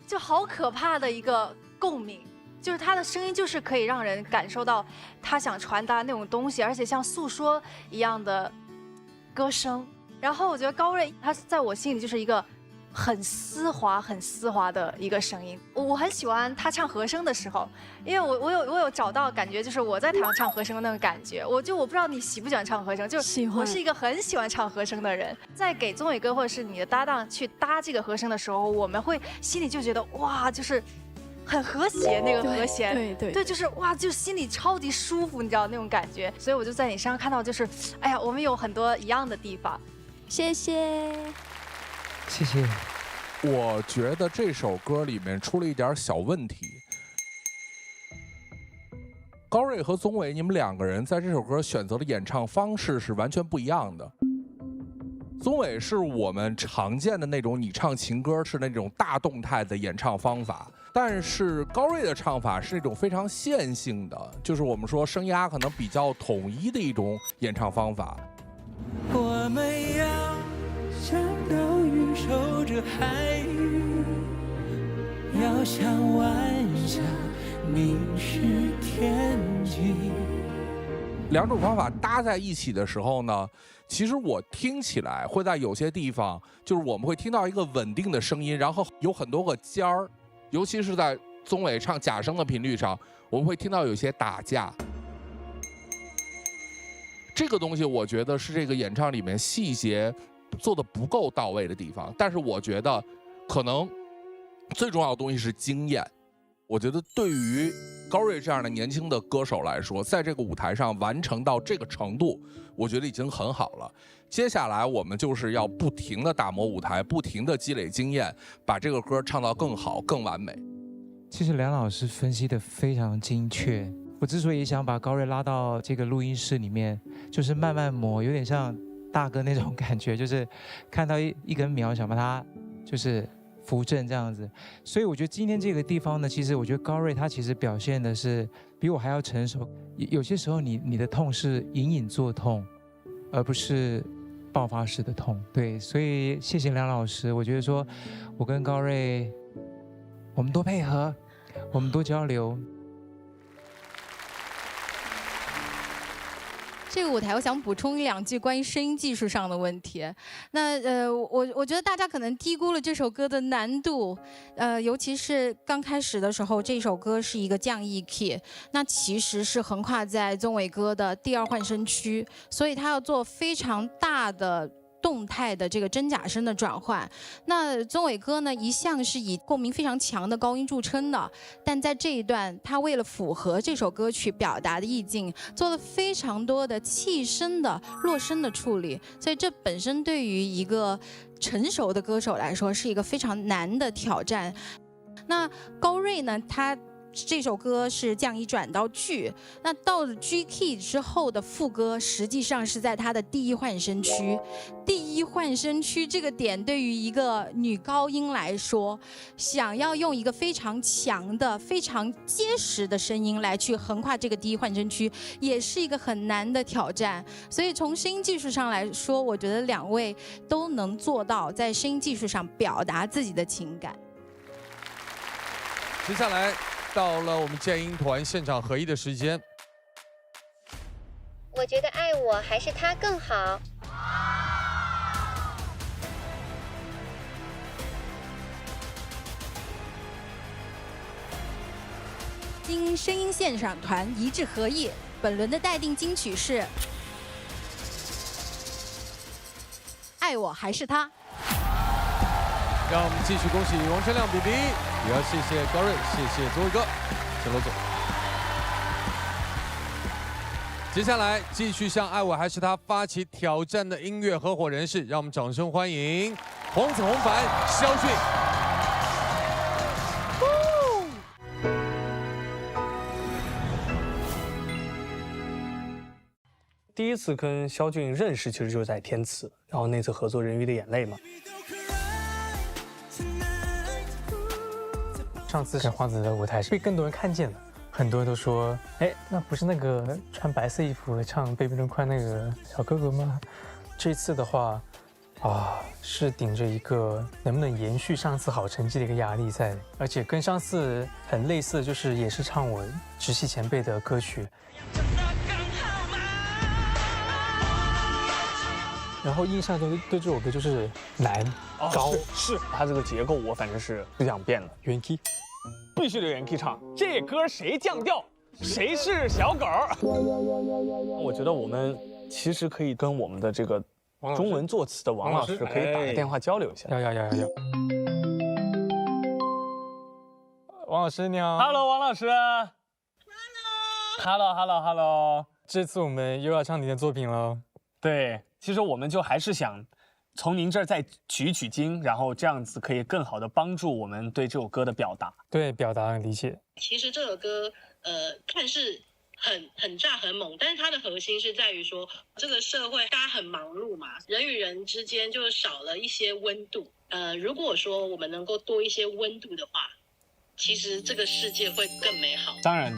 就好可怕的一个共鸣，就是他的声音就是可以让人感受到他想传达那种东西，而且像诉说一样的歌声。然后我觉得高睿他在我心里就是一个很丝滑的一个声音，我很喜欢他唱和声的时候，因为我有找到感觉，就是我在台上唱和声的那种感觉。我不知道你喜不喜欢唱和声，就是我是一个很喜欢唱和声的人。在给宗纬哥或者是你的搭档去搭这个和声的时候，我们会心里就觉得哇，就是很和谐那个和弦，对，就是哇，就心里超级舒服，你知道那种感觉。所以我就在你身上看到，就是哎呀，我们有很多一样的地方。谢谢。谢谢。我觉得这首歌里面出了一点小问题。高睿和宗纬，你们两个人在这首歌选择的演唱方式是完全不一样的。宗纬是我们常见的那种，你唱情歌是那种大动态的演唱方法，但是高睿的唱法是那种非常线性的，就是我们说声压可能比较统一的一种演唱方法。我们要像岛屿守着海域，要像晚霞凝视天际。两种方法搭在一起的时候呢，其实我听起来会在有些地方，就是我们会听到一个稳定的声音，然后有很多个尖儿，尤其是在宗纬唱假声的频率上，我们会听到有些打架。这个东西我觉得是这个演唱里面细节做的不够到位的地方，但是我觉得可能最重要的东西是经验。我觉得对于高睿这样的年轻的歌手来说，在这个舞台上完成到这个程度，我觉得已经很好了。接下来我们就是要不停的打磨舞台，不停的积累经验，把这个歌唱到更好更完美。其实梁老师分析的非常精确。我之所以想把高睿拉到这个录音室里面，就是慢慢磨，有点像大哥那种感觉，就是看到一根苗想把它就是扶正这样子。所以我觉得今天这个地方呢，其实我觉得高睿他其实表现的是比我还要成熟。有些时候你的痛是隐隐作痛，而不是爆发式的痛。对，所以谢谢梁老师。我觉得说我跟高睿，我们多配合，我们多交流。这个舞台，我想补充2句关于声音技术上的问题。那我觉得大家可能低估了这首歌的难度，尤其是刚开始的时候，这首歌是一个降 E key， 那其实是横跨在宗纬歌的第2换声区，所以他要做非常大的动态的这个真假声的转换。那宗纬哥呢，一向是以共鸣非常强的高音著称的，但在这一段，他为了符合这首歌曲表达的意境，做了非常多的气声的落声的处理，所以这本身对于一个成熟的歌手来说是一个非常难的挑战。那高睿呢，他这首歌是降一转到 G， 那到了 G key 之后的副歌，实际上是在他的第一换声区。第一换声区这个点，对于一个女高音来说，想要用一个非常强的、非常结实的声音来去横跨这个第一换声区，也是一个很难的挑战。所以从声音技术上来说，我觉得两位都能做到在声音技术上表达自己的情感。接下来到了我们剑音团现场合一的时间。我觉得爱我还是他更好。经声音现场团一致合意，本轮的待定金曲是《爱我还是他》。让我们继续恭喜王铮亮 BB， 也要谢谢高睿，谢谢宗纬哥，谢罗总。接下来继续向爱我还是他发起挑战的音乐合伙人是，让我们掌声欢迎黄子弘凡、肖俊。第一次跟肖俊认识，其实就是在天赐，然后那次合作《人鱼的眼泪》嘛。上次跟黄子的舞台被更多人看见了，很多人都说，哎，那不是那个穿白色衣服唱《Baby Don't Cry》那个小哥哥吗？这次的话，是顶着一个能不能延续上次好成绩的一个压力在，而且跟上次很类似，就是也是唱我直系前辈的歌曲。然后印象中对这首歌就是难、高，是它这个结构我反正是不想变了，原 key， 必须得原 key 唱。这歌谁降调，谁是小狗？我觉得我们其实可以跟我们的这个中文作词的王老师可以打个电话交流一下。要。王老师你好 ，Hello， 王老师 ，Hello， 这次我们又要唱你的作品了。对。其实我们就还是想从您这儿再取经，然后这样子可以更好的帮助我们对这首歌的表达。对，表达理解。其实这首歌，看似很炸很猛，但是它的核心是在于说，这个社会大家很忙碌嘛，人与人之间就少了一些温度。如果说我们能够多一些温度的话，其实这个世界会更美好。当然。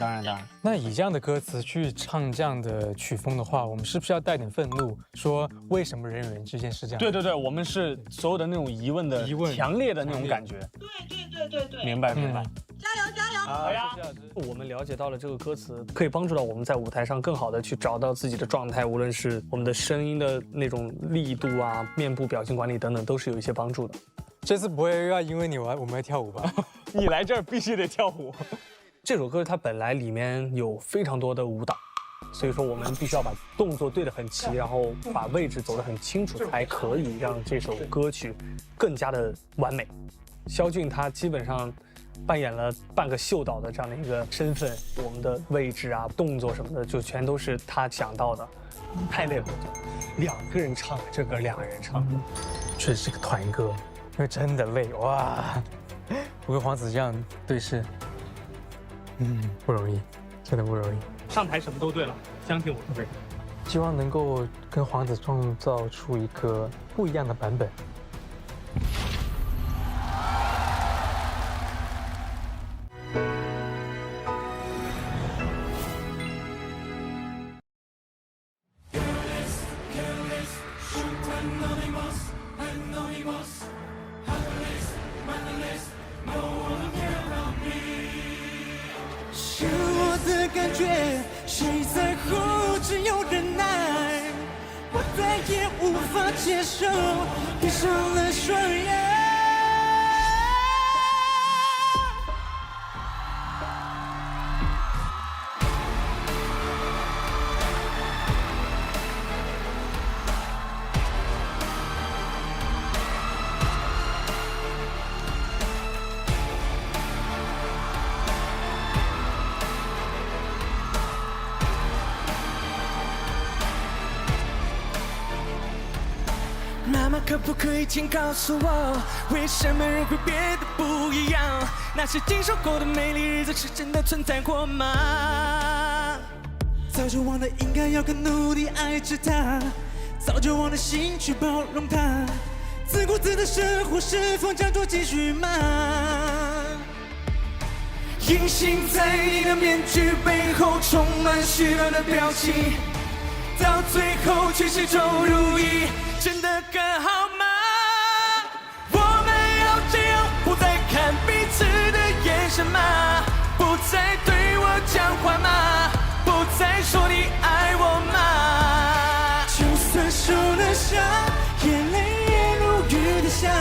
那以这样的歌词去唱这样的曲风的话，我们是不是要带点愤怒，说为什么人与人之间是这样？对，我们是所有的那种疑问，强烈的那种感觉。对。明白。加油！好呀。我们了解到了这个歌词可以帮助到我们在舞台上更好的去找到自己的状态，无论是我们的声音的那种力度啊、面部表情管理等等，都是有一些帮助的。这次不会又要因为我们要跳舞吧？你来这儿必须得跳舞。这首歌它本来里面有非常多的舞蹈，所以说我们必须要把动作对得很齐，然后把位置走得很清楚，才可以让这首歌曲更加的完美。肖俊他基本上扮演了半个秀导的这样的一个身份，我们的位置啊、动作什么的，就全都是他想到的。太累了，2个人唱这歌，2人唱，确实是个团歌。因为真的累哇！我跟黄子这样对视，不容易，真的不容易。上台什么都对了，相信我，对。希望能够跟黄子创造出一个不一样的版本。谁在乎？只有忍耐，我再也无法接受，闭上了双眼。妈可不可以请告诉我，为什么人会变得不一样？那些经受过的美丽日子是真的存在过吗？早就忘了应该要更努力爱着她，早就忘了心去包容她，自顾自的生活是否叫做继续吗？隐形在你的面具背后充满许多的表情，到最后却始终如一，真的更好吗？我们要这样，不再看彼此的眼神吗？不再对我讲话吗？不再说你爱我吗？就算受了伤，眼泪也如雨的下，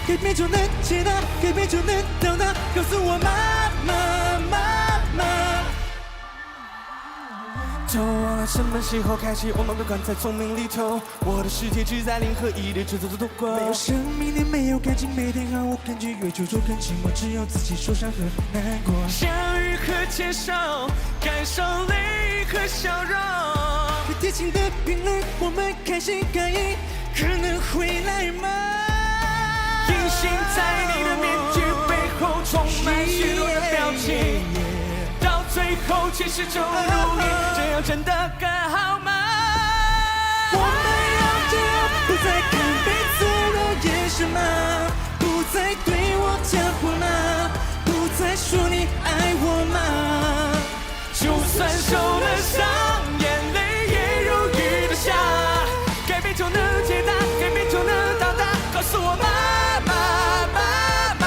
改变就能解答，改变就能到达，告诉我妈妈妈妈。都忘了什么时候开始，我们被关在丛林里头，我的世界只在零和一的制度度过。没有生命力，没有感情，每天和我感觉越久就更寂寞，只有自己受伤和难过。相遇和牵手，感受泪和笑容。贴心的评论，我们开心感应，可能会来吗？隐形在你的面具背后，充满许多的表情。到最后却始终如一，这样真的更好吗？我们要这样，不再看彼此的眼神吗？不再对我讲话吗？不再说你爱我吗？就算受了伤，眼泪也如雨的下，改变就能解答，改变就能到达，告诉我妈妈妈妈。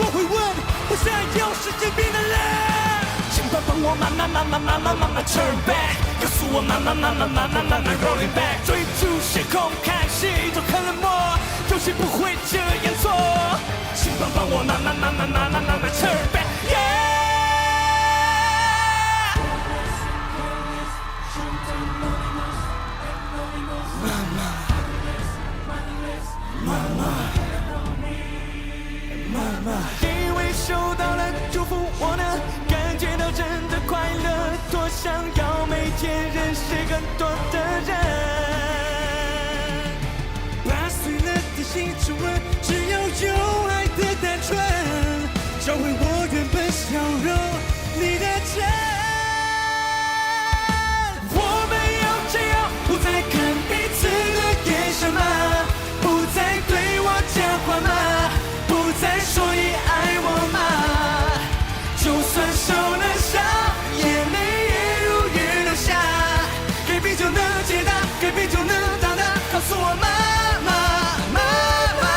我会问，我想要是这边的人，请帮我妈妈妈妈妈妈妈妈 turn back， 告诉我妈妈妈妈妈妈妈妈 rolling back， 追逐时空看戏都很冷漠，有些不会这样做，请帮我妈妈妈妈妈妈妈妈 turn back。因为受到了祝福，我能感觉到真的快乐，多想要每天认识更多的人。把碎了的心重温，只要有爱的单纯，找回我原本笑容里的真。我们要这样，不再看彼此的眼神吗？不再对我讲话吗？不再说你爱我吗？就算受了伤，眼泪也如雨流下，改变就能解答，改变就能到达，告诉我妈妈妈妈。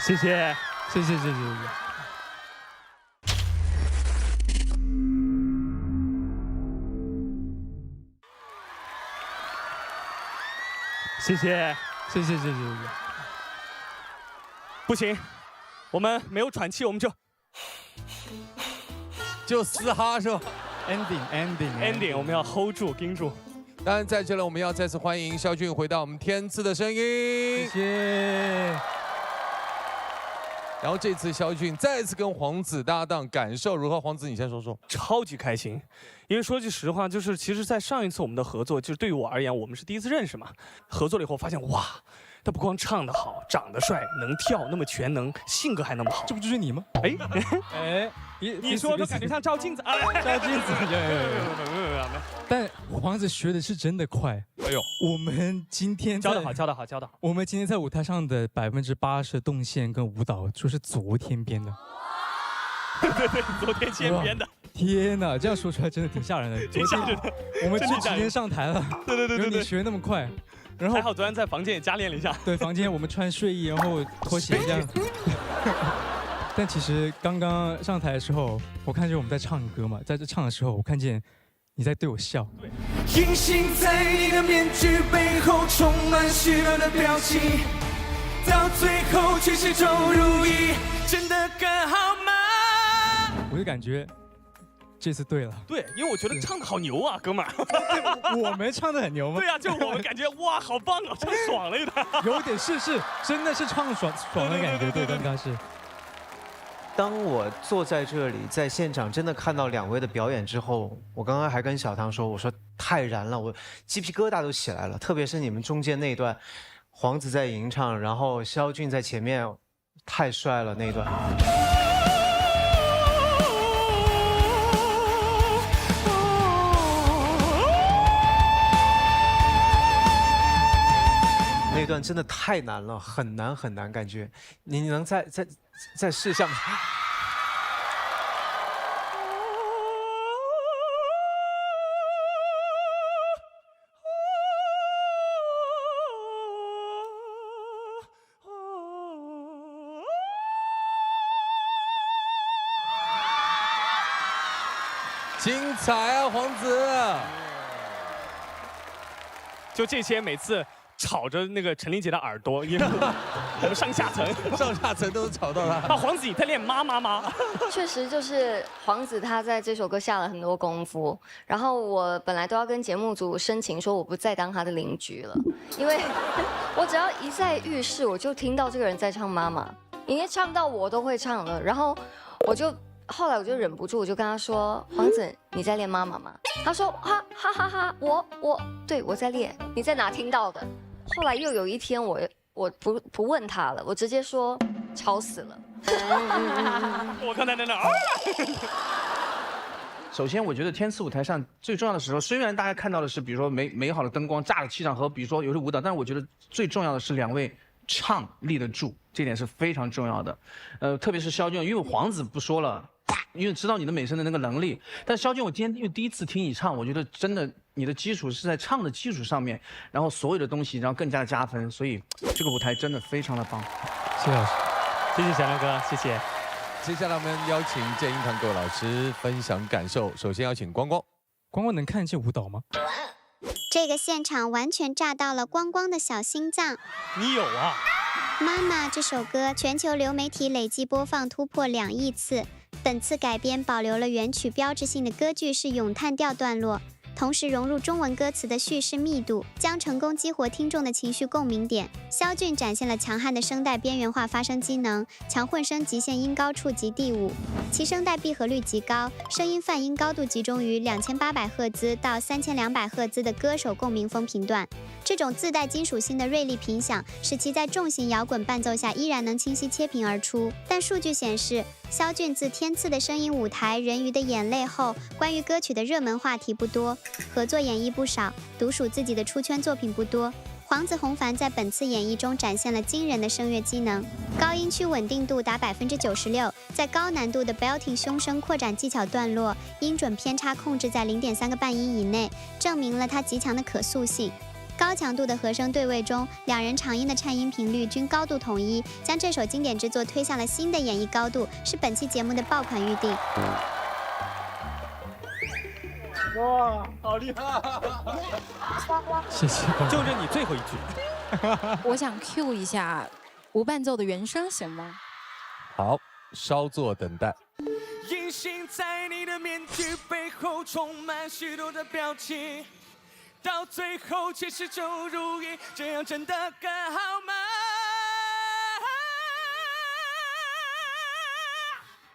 谢谢，谢谢，谢谢，谢谢。谢谢，谢谢，谢谢，谢谢。不行，我们没有喘气，我们就嘶哈是吧 ？ending， 我们要 hold 住，盯住。当然，在这里我们要再次欢迎肖俊回到我们天赐的声音，谢谢。然后这次肖俊再次跟黄子搭档，感受如何？黄子，你先说说。超级开心，因为说句实话，就是其实，在上一次我们的合作，就是对于我而言，我们是第一次认识嘛。合作了以后发现，哇，他不光唱得好，长得帅，能跳，那么全能，性格还那么好，这不就是你吗？哎哎，你说就感觉像照镜子啊，照镜子，但黄子学的是真的快。哎呦，我们今天教得好，教得好，教得好。我们今天在舞台上的80%的动线跟舞蹈，就是昨天编的。对，昨天先编的。天哪，这样说出来真的挺吓人的。挺吓人的。我们去几天上台了，对，你学那么快。然后还好昨天在房间也加练了一下。对，房间我们穿睡衣，然后拖鞋这样。但其实刚刚上台的时候，我看见我们在唱歌嘛，在这唱的时候，我看见你在对我笑。隐形在你的面具背后，充满许多的表情，到最后却始终如一，真的更好吗？我就感觉这次对了。对，因为我觉得唱的好牛啊，哥们儿。我们唱的很牛吗？对呀，就我们感觉哇，好棒啊，唱爽了有点。有点是，真的是唱爽的感觉，对，刚刚是。当我坐在这里，在现场真的看到两位的表演之后，我刚刚还跟小唐说，我说太燃了，我鸡皮疙瘩都起来了。特别是你们中间那一段，黄子在吟唱，然后肖俊在前面，太帅了那一段。那段真的太难了，很难，感觉你能再试一下吗？精彩啊，黄子！就这些，每次吵着那个陈琳姐的耳朵，因为我们上下层都吵到她。那黄子你在练妈。确实就是黄子他在这首歌下了很多功夫，然后我本来都要跟节目组申请说我不再当他的邻居了，因为我只要一在浴室我就听到这个人在唱妈妈，因为唱到我都会唱了，然后后来我就忍不住，我就跟他说：“黄子，你在练妈妈吗？”他说：“哈，对我在练。你在哪听到的？”后来又有一天，我不问他了，我直接说：“吵死了。”我刚才在那儿。首先，我觉得天赐舞台上最重要的时候，虽然大家看到的是，比如说美好的灯光、炸的气场和比如说有的舞蹈，但是我觉得最重要的是两位唱立得住，这点是非常重要的。特别是肖俊，因为黄子不说了。因为知道你的美声的那个能力，但肖俊，我今天因为第一次听你唱，我觉得真的你的基础是在唱的基础上面，然后所有的东西，然后更加的加分，所以这个舞台真的非常的棒。谢谢老师，谢谢小亮哥，谢谢。接下来我们邀请建英堂各位老师分享感受。首先邀请光光，光光能看得见舞蹈吗？这个现场完全炸到了光光的小心脏。你有啊？妈妈这首歌全球流媒体累计播放突破2亿次。本次改编保留了原曲标志性的歌句式咏叹调段落，同时融入中文歌词的叙事密度，将成功激活听众的情绪共鸣点。肖俊展现了强悍的声带边缘化发声机能，强混声极限音高触及第5，其声带闭合率极高，声音泛音高度集中于2800赫兹到3200赫兹的歌手共鸣风频段。这种自带金属性的锐利频响，使其在重型摇滚伴奏下依然能清晰切屏而出。但数据显示，肖俊自天赐的声音舞台《人鱼的眼泪》后，关于歌曲的热门话题不多，合作演绎不少，独属自己的出圈作品不多。黄子弘凡在本次演绎中展现了惊人的声乐机能，高音区稳定度达96%，在高难度的 belting 胸声扩展技巧段落，音准偏差控制在0.3个半音以内，证明了他极强的可塑性。高强度的和声对位中，两人长音的颤音频率均高度统一，将这首经典之作推向了新的演绎高度，是本期节目的爆款预定。哇，好厉害！谢谢。就着你最后一句。我想 cue 一下无伴奏的原声，行吗？好，稍作等待。隐形在你的面具背后，充满许多的表情。到最后却始终如一，这样真的更好吗？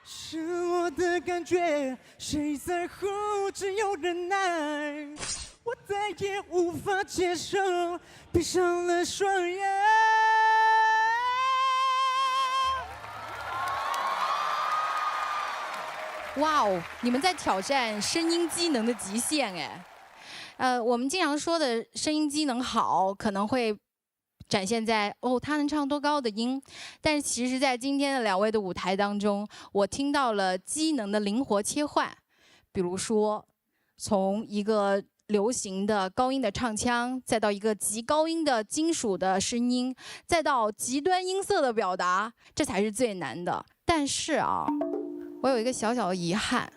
是我的感觉，谁在乎？只有忍耐，我再也无法接受，闭上了双眼。哇哦，你们在挑战声音机能的极限哎。我们经常说的声音机能好，可能会展现在他能唱多高的音，但是其实在今天的两位的舞台当中，我听到了机能的灵活切换，比如说从一个流行的高音的唱腔，再到一个极高音的金属的声音，再到极端音色的表达，这才是最难的。但是啊，我有一个小小的遗憾。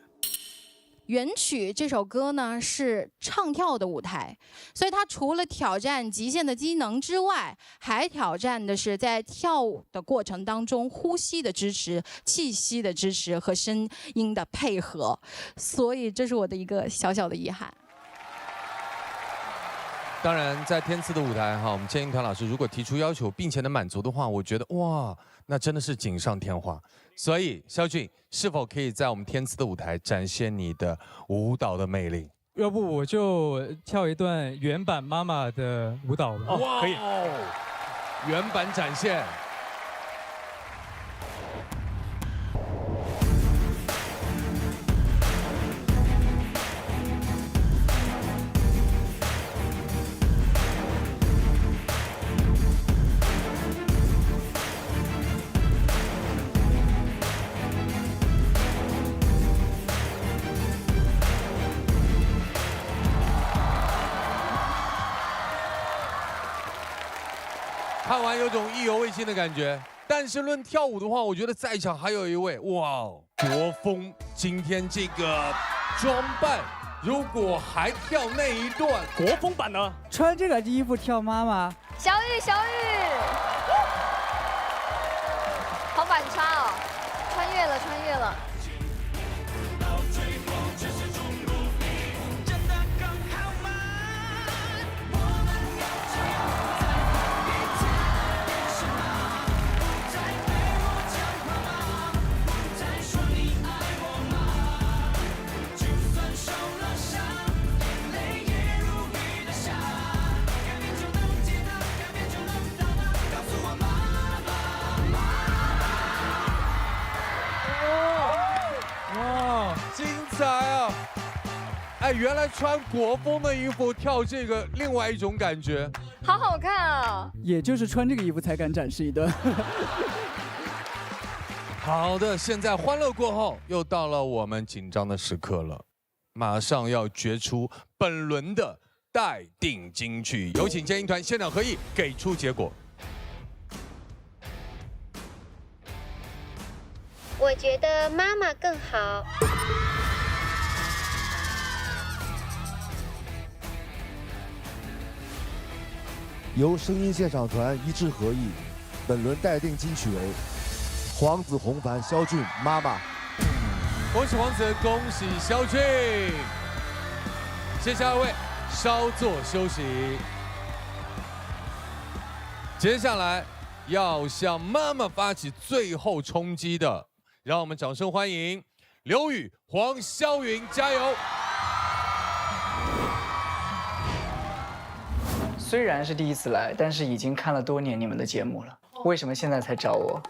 原曲这首歌呢是唱跳的舞台，所以它除了挑战极限的机能之外，还挑战的是在跳舞的过程当中呼吸的支持、气息的支持和声音的配合，所以这是我的一个小小的遗憾。当然，在天赐的舞台哈，我们建议团老师如果提出要求并且能满足的话，我觉得哇，那真的是锦上添花。所以肖俊是否可以在我们天赐的舞台展现你的舞蹈的魅力？要不我就跳一段原版妈妈的舞蹈吧。哇，可以，原版展现。看完有种意犹未尽的感觉，但是论跳舞的话，我觉得在场还有一位哇，国风今天这个装扮，如果还跳那一段国风版呢？穿这个衣服跳妈妈，小雨，好反差哦，穿越了。精彩啊！哎，原来穿国风的衣服跳这个，另外一种感觉，好好看啊！也就是穿这个衣服才敢展示一段。好的，现在欢乐过后，又到了我们紧张的时刻了，马上要决出本轮的待定金曲，有请建议团现场合议给出结果。我觉得妈妈更好。由声音现场团一致合议，本轮待定金曲为黄子弘凡、肖俊妈妈。恭喜黄子，恭喜肖俊。接下来位稍作休息。接下来要向妈妈发起最后冲击的，让我们掌声欢迎刘宇、黄霄云，加油！虽然是第一次来，但是已经看了多年你们的节目了，为什么现在才找我？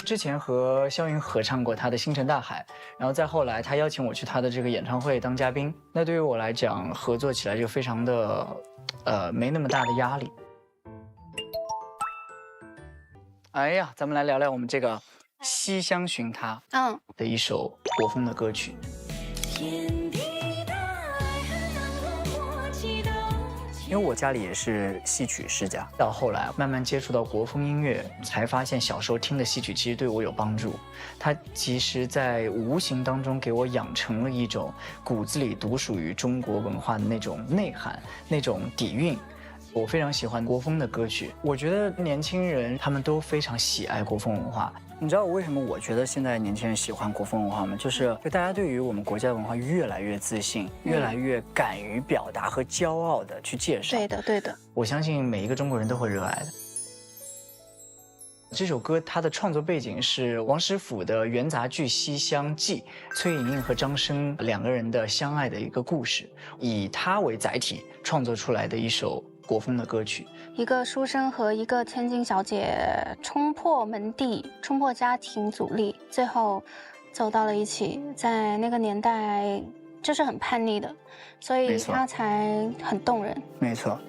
之前和肖云合唱过他的《星辰大海》，然后再后来他邀请我去他的这个演唱会当嘉宾，那对于我来讲，合作起来就非常的，没那么大的压力。哎呀，咱们来聊聊我们这个《西厢寻他》的一首国风的歌曲。因为我家里也是戏曲世家，到后来慢慢接触到国风音乐，才发现小时候听的戏曲其实对我有帮助。它其实在无形当中给我养成了一种骨子里独属于中国文化的那种内涵、那种底蕴。我非常喜欢国风的歌曲，我觉得年轻人他们都非常喜爱国风文化。你知道为什么我觉得现在年轻人喜欢国风文化吗？就大家对于我们国家文化越来越自信，越来越敢于表达和骄傲的去介绍。对的。我相信每一个中国人都会热爱的。这首歌它的创作背景是王实甫的元杂剧《西厢记》，崔莹莹和张生两个人的相爱的一个故事，以它为载体创作出来的一首国风的歌曲。一个书生和一个千金小姐冲破门第，冲破家庭阻力，最后走到了一起。在那个年代，这是很叛逆的，所以它才很动人。没错。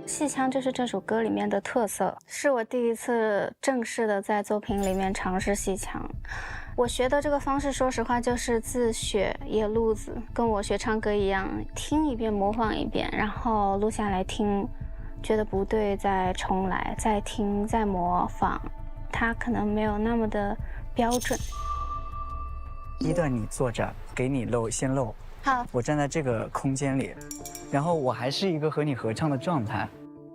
戏腔就是这首歌里面的特色，是我第一次正式的在作品里面尝试戏腔。我学的这个方式，说实话就是自学野路子，跟我学唱歌一样，听一遍模仿一遍，然后录下来听，觉得不对再重来，再听再模仿，它可能没有那么的标准。第一段你坐着，给你露，先露。好，我站在这个空间里，然后我还是一个和你合唱的状态。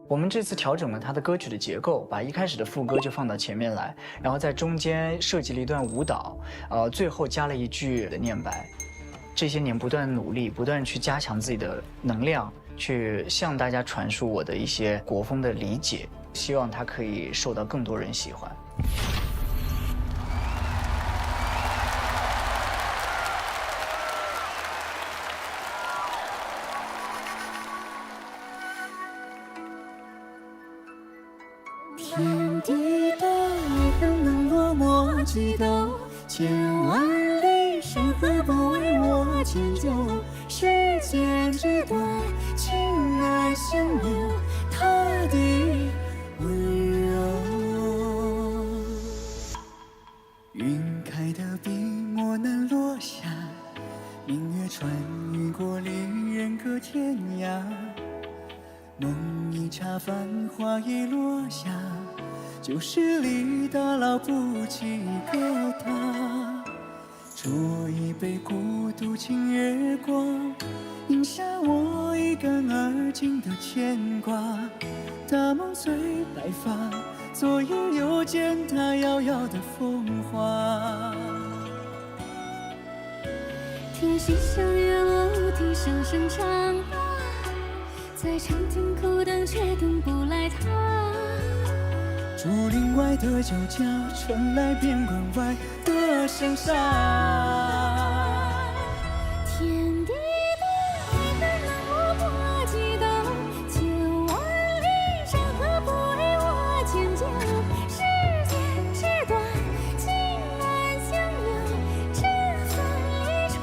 我们这次调整了它的歌曲的结构，把一开始的副歌就放到前面来，然后在中间设计了一段舞蹈，最后加了一句的念白。这些年不断努力，不断去加强自己的能量，去向大家传输我的一些国风的理解，希望它可以受到更多人喜欢。天地的爱恨能落寞几斗，千万里山河不为我迁就。世间之短，情爱相留，他的温柔。云开的笔墨难落下，明月穿越过恋人隔天涯。梦一刹，繁华已落下，旧时里打捞不起一个他。酌一杯孤独清月光，饮下我一干而尽的牵挂。大梦最白发，昨夜又见他遥遥的风华。听西厢月落，啼声声长大，在长亭苦等，却等不来他。竹林外的酒家，传来边关外的声沙。天地的爱恨能落魄几斗，千万里山河不为我迁就。世间之短，情难相留，这份离愁。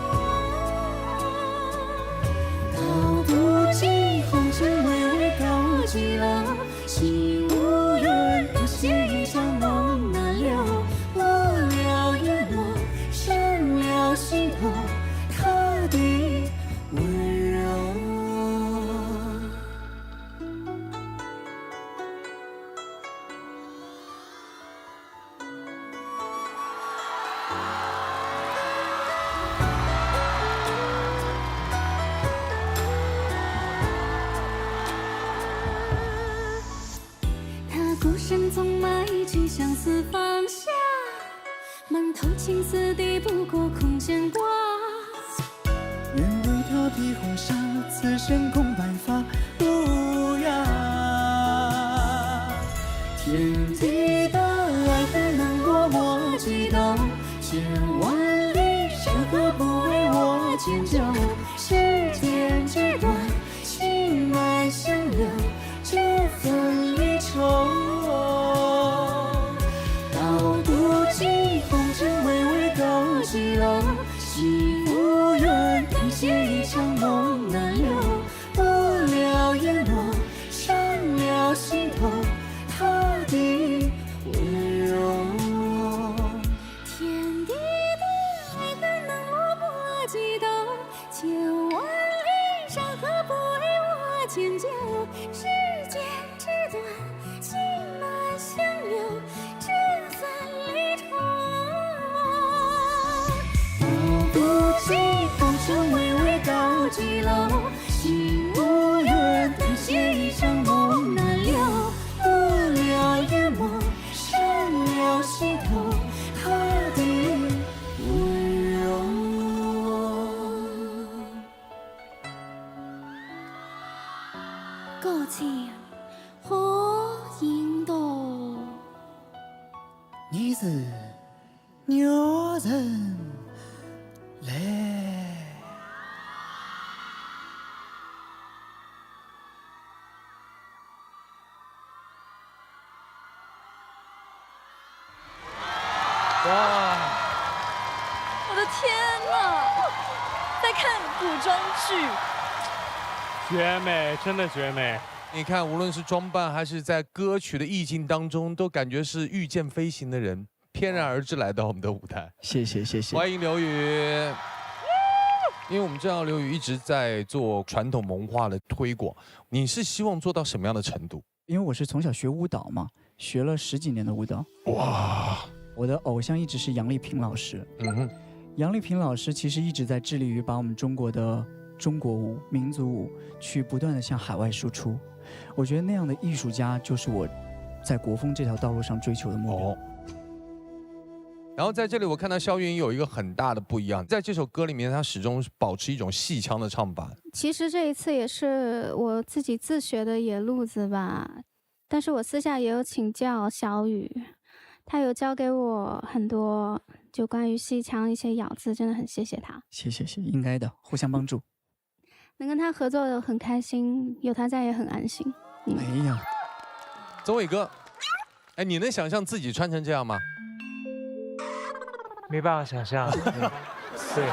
道不尽红尘巍巍高几楼，心无缘的写一场梦难留。落了叶落，伤了心头，他的温柔。他孤身纵马一去相思放下，满头青丝抵不过空牵挂。愿为他披黄纱，此生共白发无涯。天地的爱恨能落寞几斗，千万里山河不为我迁就。世间之短，情爱相留，这份离愁。道不尽红尘巍巍高几楼，心无缘能写一场梦难留。落了叶落，伤了心头，他的温柔。天地的爱恨能落魄几斗，千万里山河不为我迁就。世间之短，情难相留，这份离愁。道不尽红尘巍巍高几楼，心无缘能写一场梦难留。落了叶落，伤了心头，他的温柔。歌前何应道，你是牛人来。哇！我的天哪，在看古装剧。绝美，真的绝美。你看，无论是装扮还是在歌曲的意境当中，都感觉是御剑飞行的人。天然而至来到我们的舞台。谢谢谢谢，欢迎刘宇。因为我们知道刘宇一直在做传统文化的推广，你是希望做到什么样的程度？因为我是从小学舞蹈嘛，学了10几年的舞蹈。哇！我的偶像一直是杨丽萍老师。杨丽萍老师其实一直在致力于把我们中国的中国舞、民族舞去不断的向海外输出。我觉得那样的艺术家就是我在国风这条道路上追求的目标。然后在这里我看到肖云有一个很大的不一样，在这首歌里面，他始终保持一种戏腔的唱法。其实这一次也是我自己自学的野路子吧，但是我私下也有请教小雨，他有教给我很多就关于戏腔一些咬字，真的很谢谢他。谢谢，应该的，互相帮助。能跟他合作的很开心，有他在也很安心。哎呀，宗伟哥，哎，你能想象自己穿成这样吗？没办法想象。对，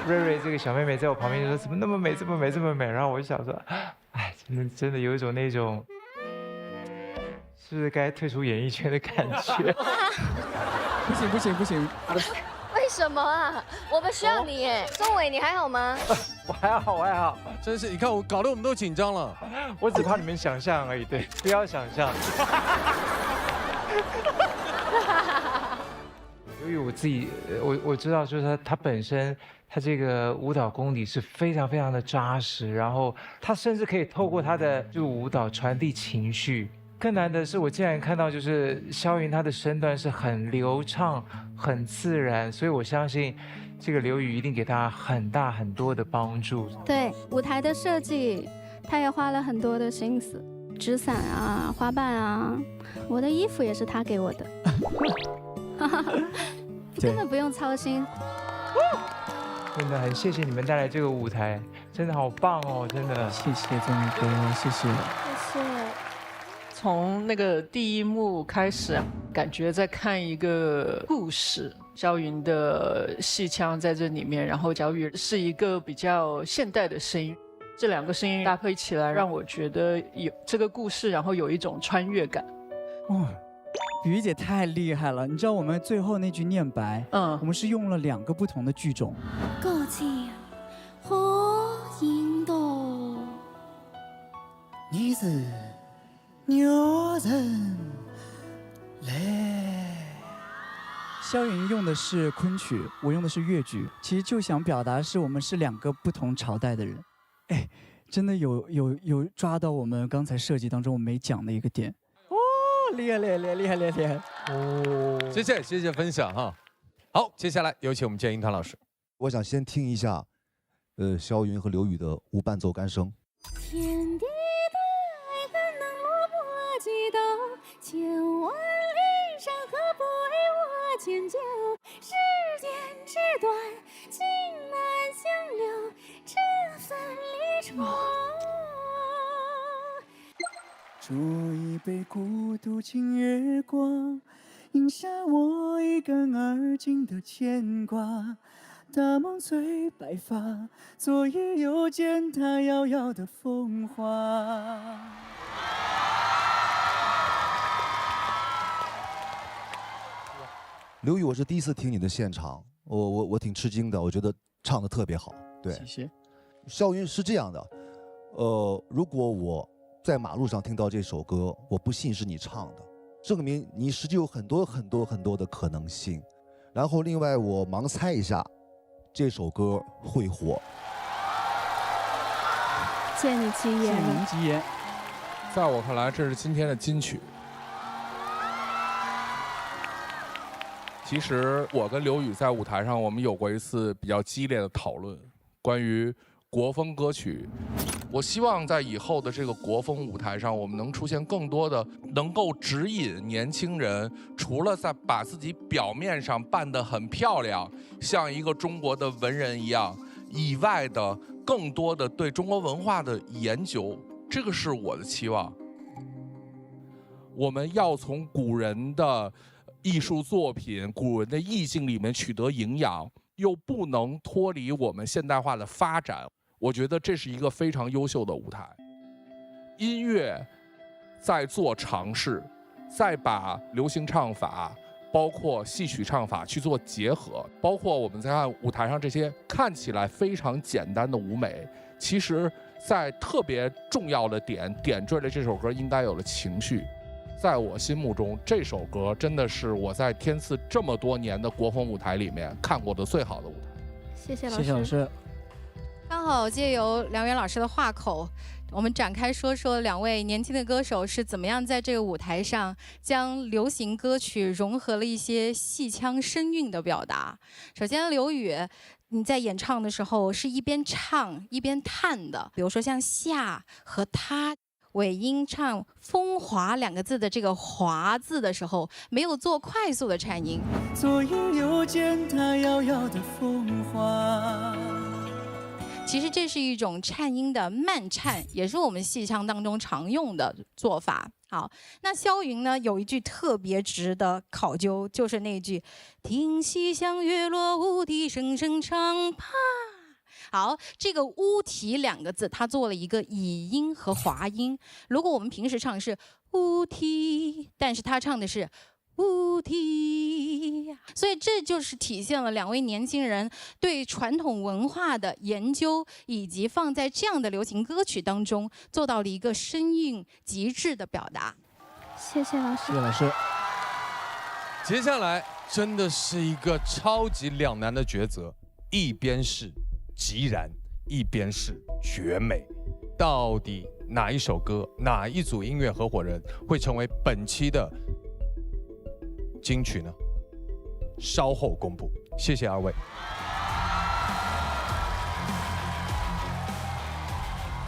瑞瑞这个小妹妹在我旁边就说怎么那么美，这么美，这么美，然后我就想说，哎，真的有一种那种，是不是该退出演艺圈的感觉？不行。为什么啊？我们需要你耶，钟伟，你还好吗？我还好，真是，你看我搞得我们都紧张了。我只怕你们想象而已，对，不要想象。由于我自己，我知道，就是他本身他这个舞蹈功底是非常非常的扎实，然后他甚至可以透过他的就舞蹈传递情绪。更难的是，我竟然看到就是肖云他的身段是很流畅、很自然，所以我相信这个刘宇一定给他很大很多的帮助。对舞台的设计，他也花了很多的心思，纸伞啊、花瓣啊，我的衣服也是他给我的。根本不用操心。真的很谢谢你们带来这个舞台，真的好棒哦，真的。谢谢宗宇哥，谢谢。从那个第一幕开始，感觉在看一个故事。肖云的戏腔在这里面，然后小雨是一个比较现代的声音，这两个声音搭配起来，让我觉得有这个故事，然后有一种穿越感。雨姐太厉害了，你知道我们最后那句念白，我们是用了2个不同的剧种。过境火影斗，你是牛人嘞。肖云用的是昆曲，我用的是越剧，其实就想表达是我们是2个不同朝代的人。哎，真的有抓到我们刚才设计当中我没讲的一个点。厉害哦！谢谢分享哈。好，接下来有请我们建英团老师。我想先听一下，肖云和刘宇的无伴奏干声。天地的爱恨能落魄几刀，千万里山河不为我迁就。时间之短，情难相留，这份离愁。煮一杯孤独清月光，饮下我一干而尽的牵挂。大梦催白发，昨夜又见他遥遥的风华。刘宇，我是第一次听你的现场，我挺吃惊的，我觉得唱得特别好。对，谢谢。肖云是这样的，如果我在马路上听到这首歌，我不信是你唱的，证明你实际有很多的可能性。然后另外我盲猜一下，这首歌会火。借你吉言。借您吉言。在我看来，这是今天的金曲。其实我跟刘宇在舞台上，我们有过一次比较激烈的讨论，关于国风歌曲。我希望在以后的这个国风舞台上，我们能出现更多的能够指引年轻人，除了在把自己表面上扮得很漂亮，像一个中国的文人一样以外的，更多的对中国文化的研究，这个是我的期望。我们要从古人的艺术作品、古人的意境里面取得营养，又不能脱离我们现代化的发展。我觉得这是一个非常优秀的舞台。音乐在做尝试，再把流行唱法包括戏曲唱法去做结合，包括我们在看舞台上这些看起来非常简单的舞美，其实在特别重要的点缀了这首歌应该有的情绪。在我心目中，这首歌真的是我在天赐这么多年的国风舞台里面看过的最好的舞台。谢谢老师。谢谢老师。刚好借由梁元老师的话口，我们展开说说两位年轻的歌手是怎么样在这个舞台上将流行歌曲融合了一些戏腔声韵的表达。首先，刘宇，你在演唱的时候是一边唱一边叹的，比如说像夏和他尾音唱风华两个字的这个华字的时候，没有做快速的颤音。左影右见他遥遥的风华。其实这是一种颤音的慢颤，也是我们戏腔当中常用的做法。好，那萧云呢有一句特别值得考究，就是那句“听西厢月落乌啼声声唱罢”。好，这个乌啼两个字，它做了一个倚音和滑音。如果我们平时唱是乌啼，但是他唱的是乌啼，所以这就是体现了两位年轻人对传统文化的研究，以及放在这样的流行歌曲当中做到了一个声韵极致的表达。谢谢老师。谢谢老师。接下来真的是一个超级两难的抉择，一边是极然，一边是绝美，到底哪一首歌，哪一组音乐合伙人会成为本期的金曲呢？稍后公布。谢谢二位。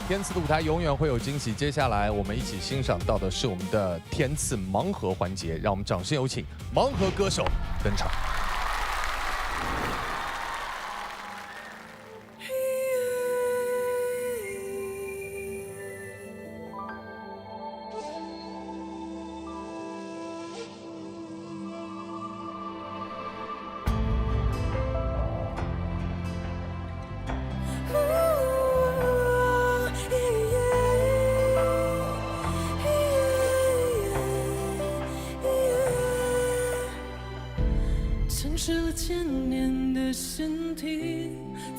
天赐的舞台永远会有惊喜。接下来我们一起欣赏到的是我们的天赐盲盒环节，让我们掌声有请盲盒歌手登场。曾失了千年的身体，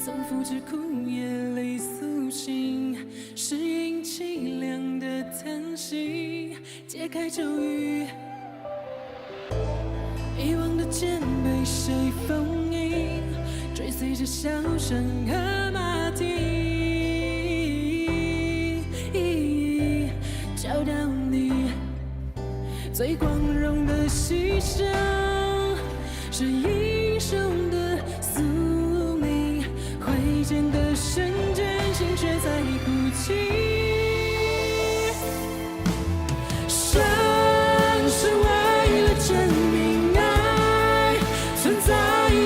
曾复制枯叶泪苏醒，是因凄凉的叹息，揭开咒语。遗忘的剑被谁封印，追随着笑声和马蹄，找到你最光荣的牺牲。是英雄的宿命，挥剑的瞬间，心却在哭泣。生是为了证明爱存在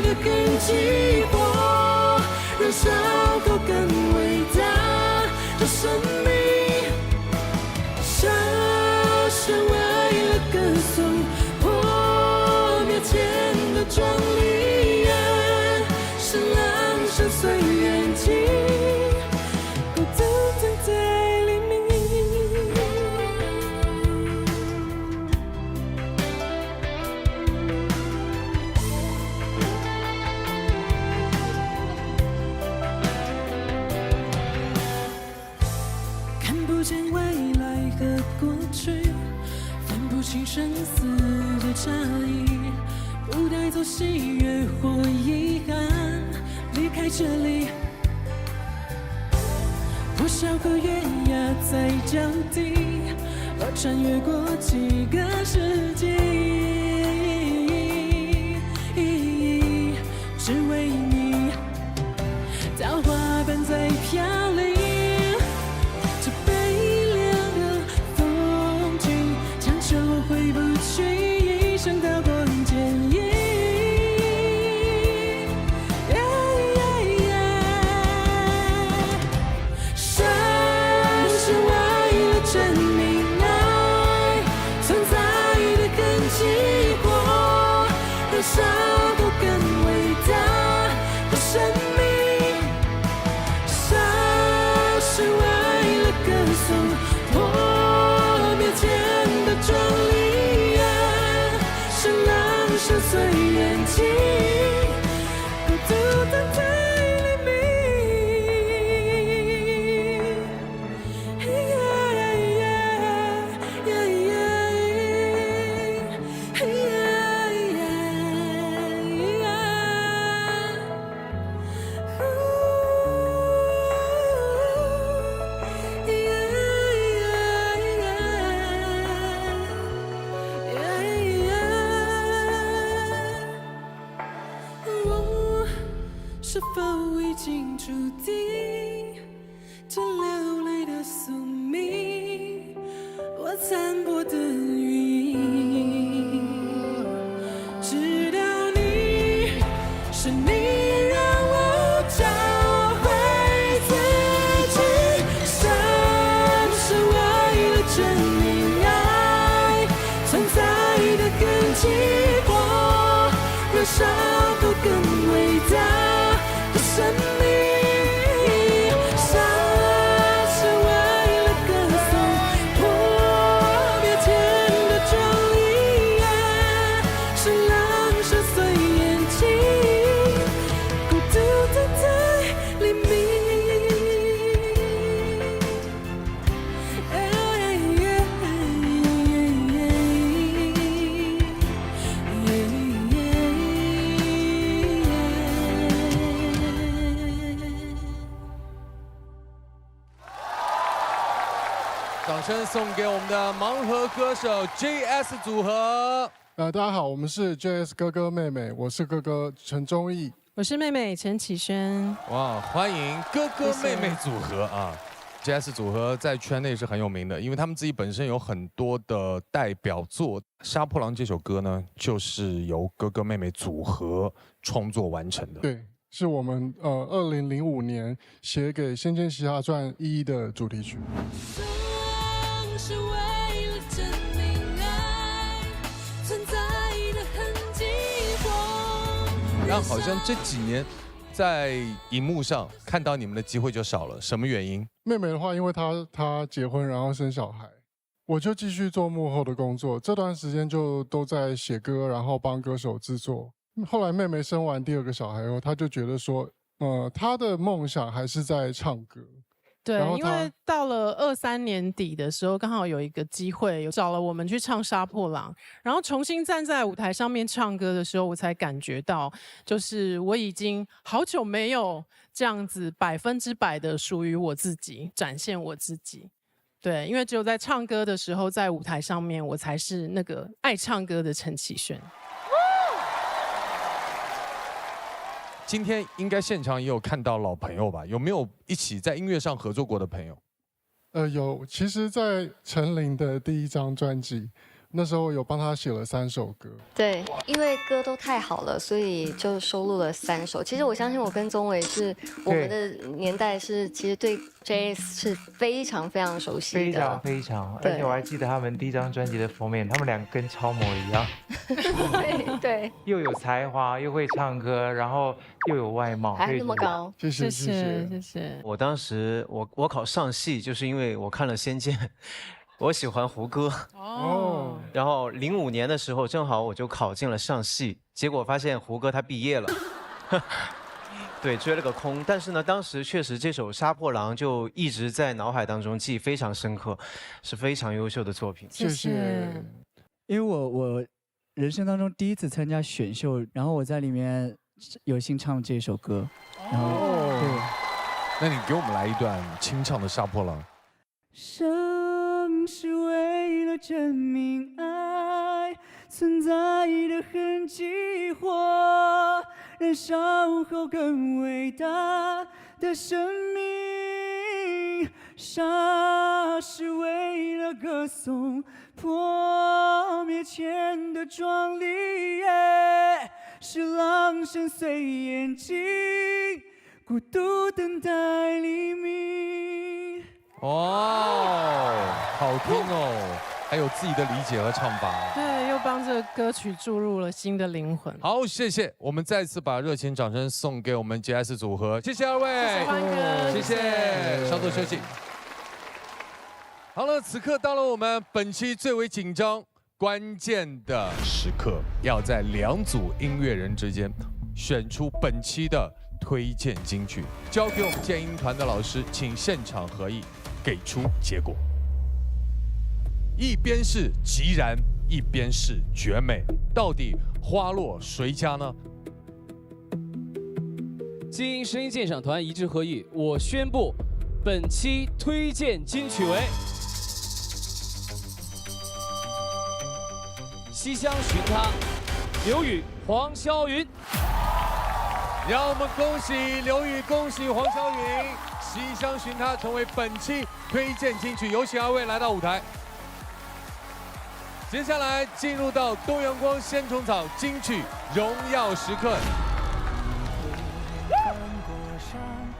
的根基，或让伤口更伟大的生命。生是为了歌颂天的壮丽，是浪声随缘起，孤独等待黎明。看不见未来和过去，分不清生死的差异。不带走喜悦或遗憾，离开这里。多少个月牙在脚底，我穿越过几个世纪，只为你，桃花般在飘零。这悲凉的风景，长久回不去，一生刀光剑影。证明爱存在的根基，或让伤口更伟大的生命。生是否已经注定？这流泪的宿命，我残破的语音。直到你，是你让我找回自己，像是为了证明爱存在的痕迹，或燃烧后更伟大的生命。掌声送给我们的盲盒歌手 JS 组合。大家好，我们是 JS 哥哥妹妹，我是哥哥陈忠义，我是妹妹陈绮萱。哇，欢迎哥哥妹妹组合啊！JS 组合在圈内是很有名的，因为他们自己本身有很多的代表作。《杀破狼》这首歌呢，就是由哥哥妹妹组合创作完成的。对，是我们2005年写给《仙剑奇侠传1》的主题曲。是为了证明爱存在的痕迹。但好像这几年在荧幕上看到你们的机会就少了，什么原因？妹妹的话，因为她结婚然后生小孩，我就继续做幕后的工作。这段时间就都在写歌，然后帮歌手制作。后来妹妹生完第2个小孩后，她就觉得说，她的梦想还是在唱歌。对，因为到了23年底的时候，刚好有一个机会，有找了我们去唱《杀破狼》，然后重新站在舞台上面唱歌的时候，我才感觉到，就是我已经好久没有这样子100%的属于我自己，展现我自己。对，因为只有在唱歌的时候，在舞台上面，我才是那个爱唱歌的陈绮萱。今天应该现场也有看到老朋友吧？有没有一起在音乐上合作过的朋友？有，其实，在陈琳的第1张专辑，那时候有帮他写了3首歌。对，因为歌都太好了，所以就收录了3首。其实我相信我跟宗纬是我们的年代是，其实对 JS 是非常非常熟悉的，非常。而且我还记得他们第1张专辑的封面，他们2个跟超模一样。对，又有才华，又会唱歌，然后又有外貌，还那么高。谢谢。我当时我考上戏，就是因为我看了《仙剑》，我喜欢胡歌。哦。然后05年的时候，正好我就考进了上戏，结果发现胡歌他毕业了。对，追了个空。但是呢，当时确实这首《杀破狼》就一直在脑海当中记忆非常深刻，是非常优秀的作品。谢谢。因为我人生当中第1次参加选秀，然后我在里面有幸唱这首歌。然后对，那你给我们来一段清唱的《杀破狼》。生是为了证明爱存在的痕迹，或燃烧后更伟大的生命。杀是为了歌颂破灭前的壮丽，是狼深邃眼睛，孤独等待黎明。哦，好听哦，还有自己的理解和唱法。对，又帮这个歌曲注入了新的灵魂。好，谢谢，我们再次把热情掌声送给我们 JS 组合，谢谢2位，谢谢欢哥，谢谢，稍作休息。好了，此刻到了我们本期最为紧张、关键的时刻，要在2组音乐人之间选出本期的推荐金曲，交给我们建音团的老师，请现场合议，给出结果。一边是极燃，一边是绝美，到底花落谁家呢？经声音鉴赏团一致合议，我宣布本期推荐金曲为《西厢寻他》，刘宇、黄霄云。让我们恭喜刘宇，恭喜黄霄云，西厢寻他成为本期推荐金曲，有请二位来到舞台。接下来进入到东阳光仙虫草金曲荣耀时刻，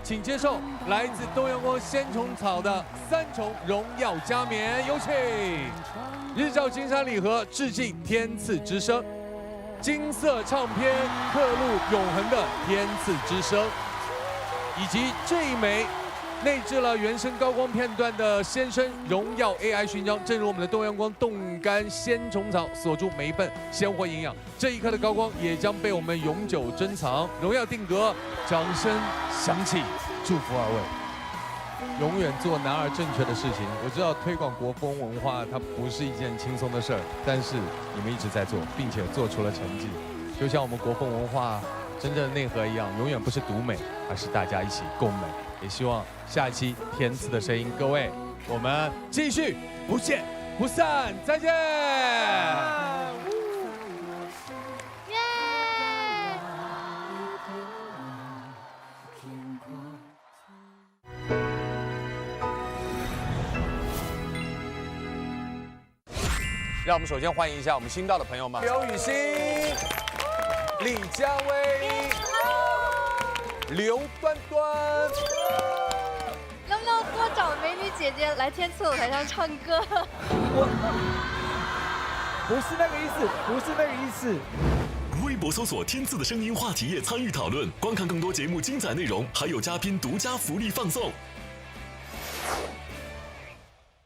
请接受来自东阳光仙虫草的3重荣耀加冕，有请日照金山礼盒致敬天赐之声，金色唱片刻录永恒的天赐之声，以及这一枚内置了原声高光片段的先生荣耀 AI 勋章。正如我们的东阳光冻干仙虫草锁住每一份鲜活营养，这一刻的高光也将被我们永久珍藏。荣耀定格，掌声响起，祝福二位永远做男儿正确的事情。我知道推广国风文化它不是一件轻松的事儿，但是你们一直在做，并且做出了成绩。就像我们国风文化真正的内核一样，永远不是独美，而是大家一起共美。也希望下一期天赐的声音，各位我们继续不见不散，再见。让我们首先欢迎一下我们新到的朋友们：刘雨昕、李佳薇、刘端端。能不能多找美女姐姐来天赐舞台上唱歌？不是那个意思，不是那个意思。微博搜索“天赐的声音”话题页参与讨论，观看更多节目精彩内容，还有嘉宾独家福利放送。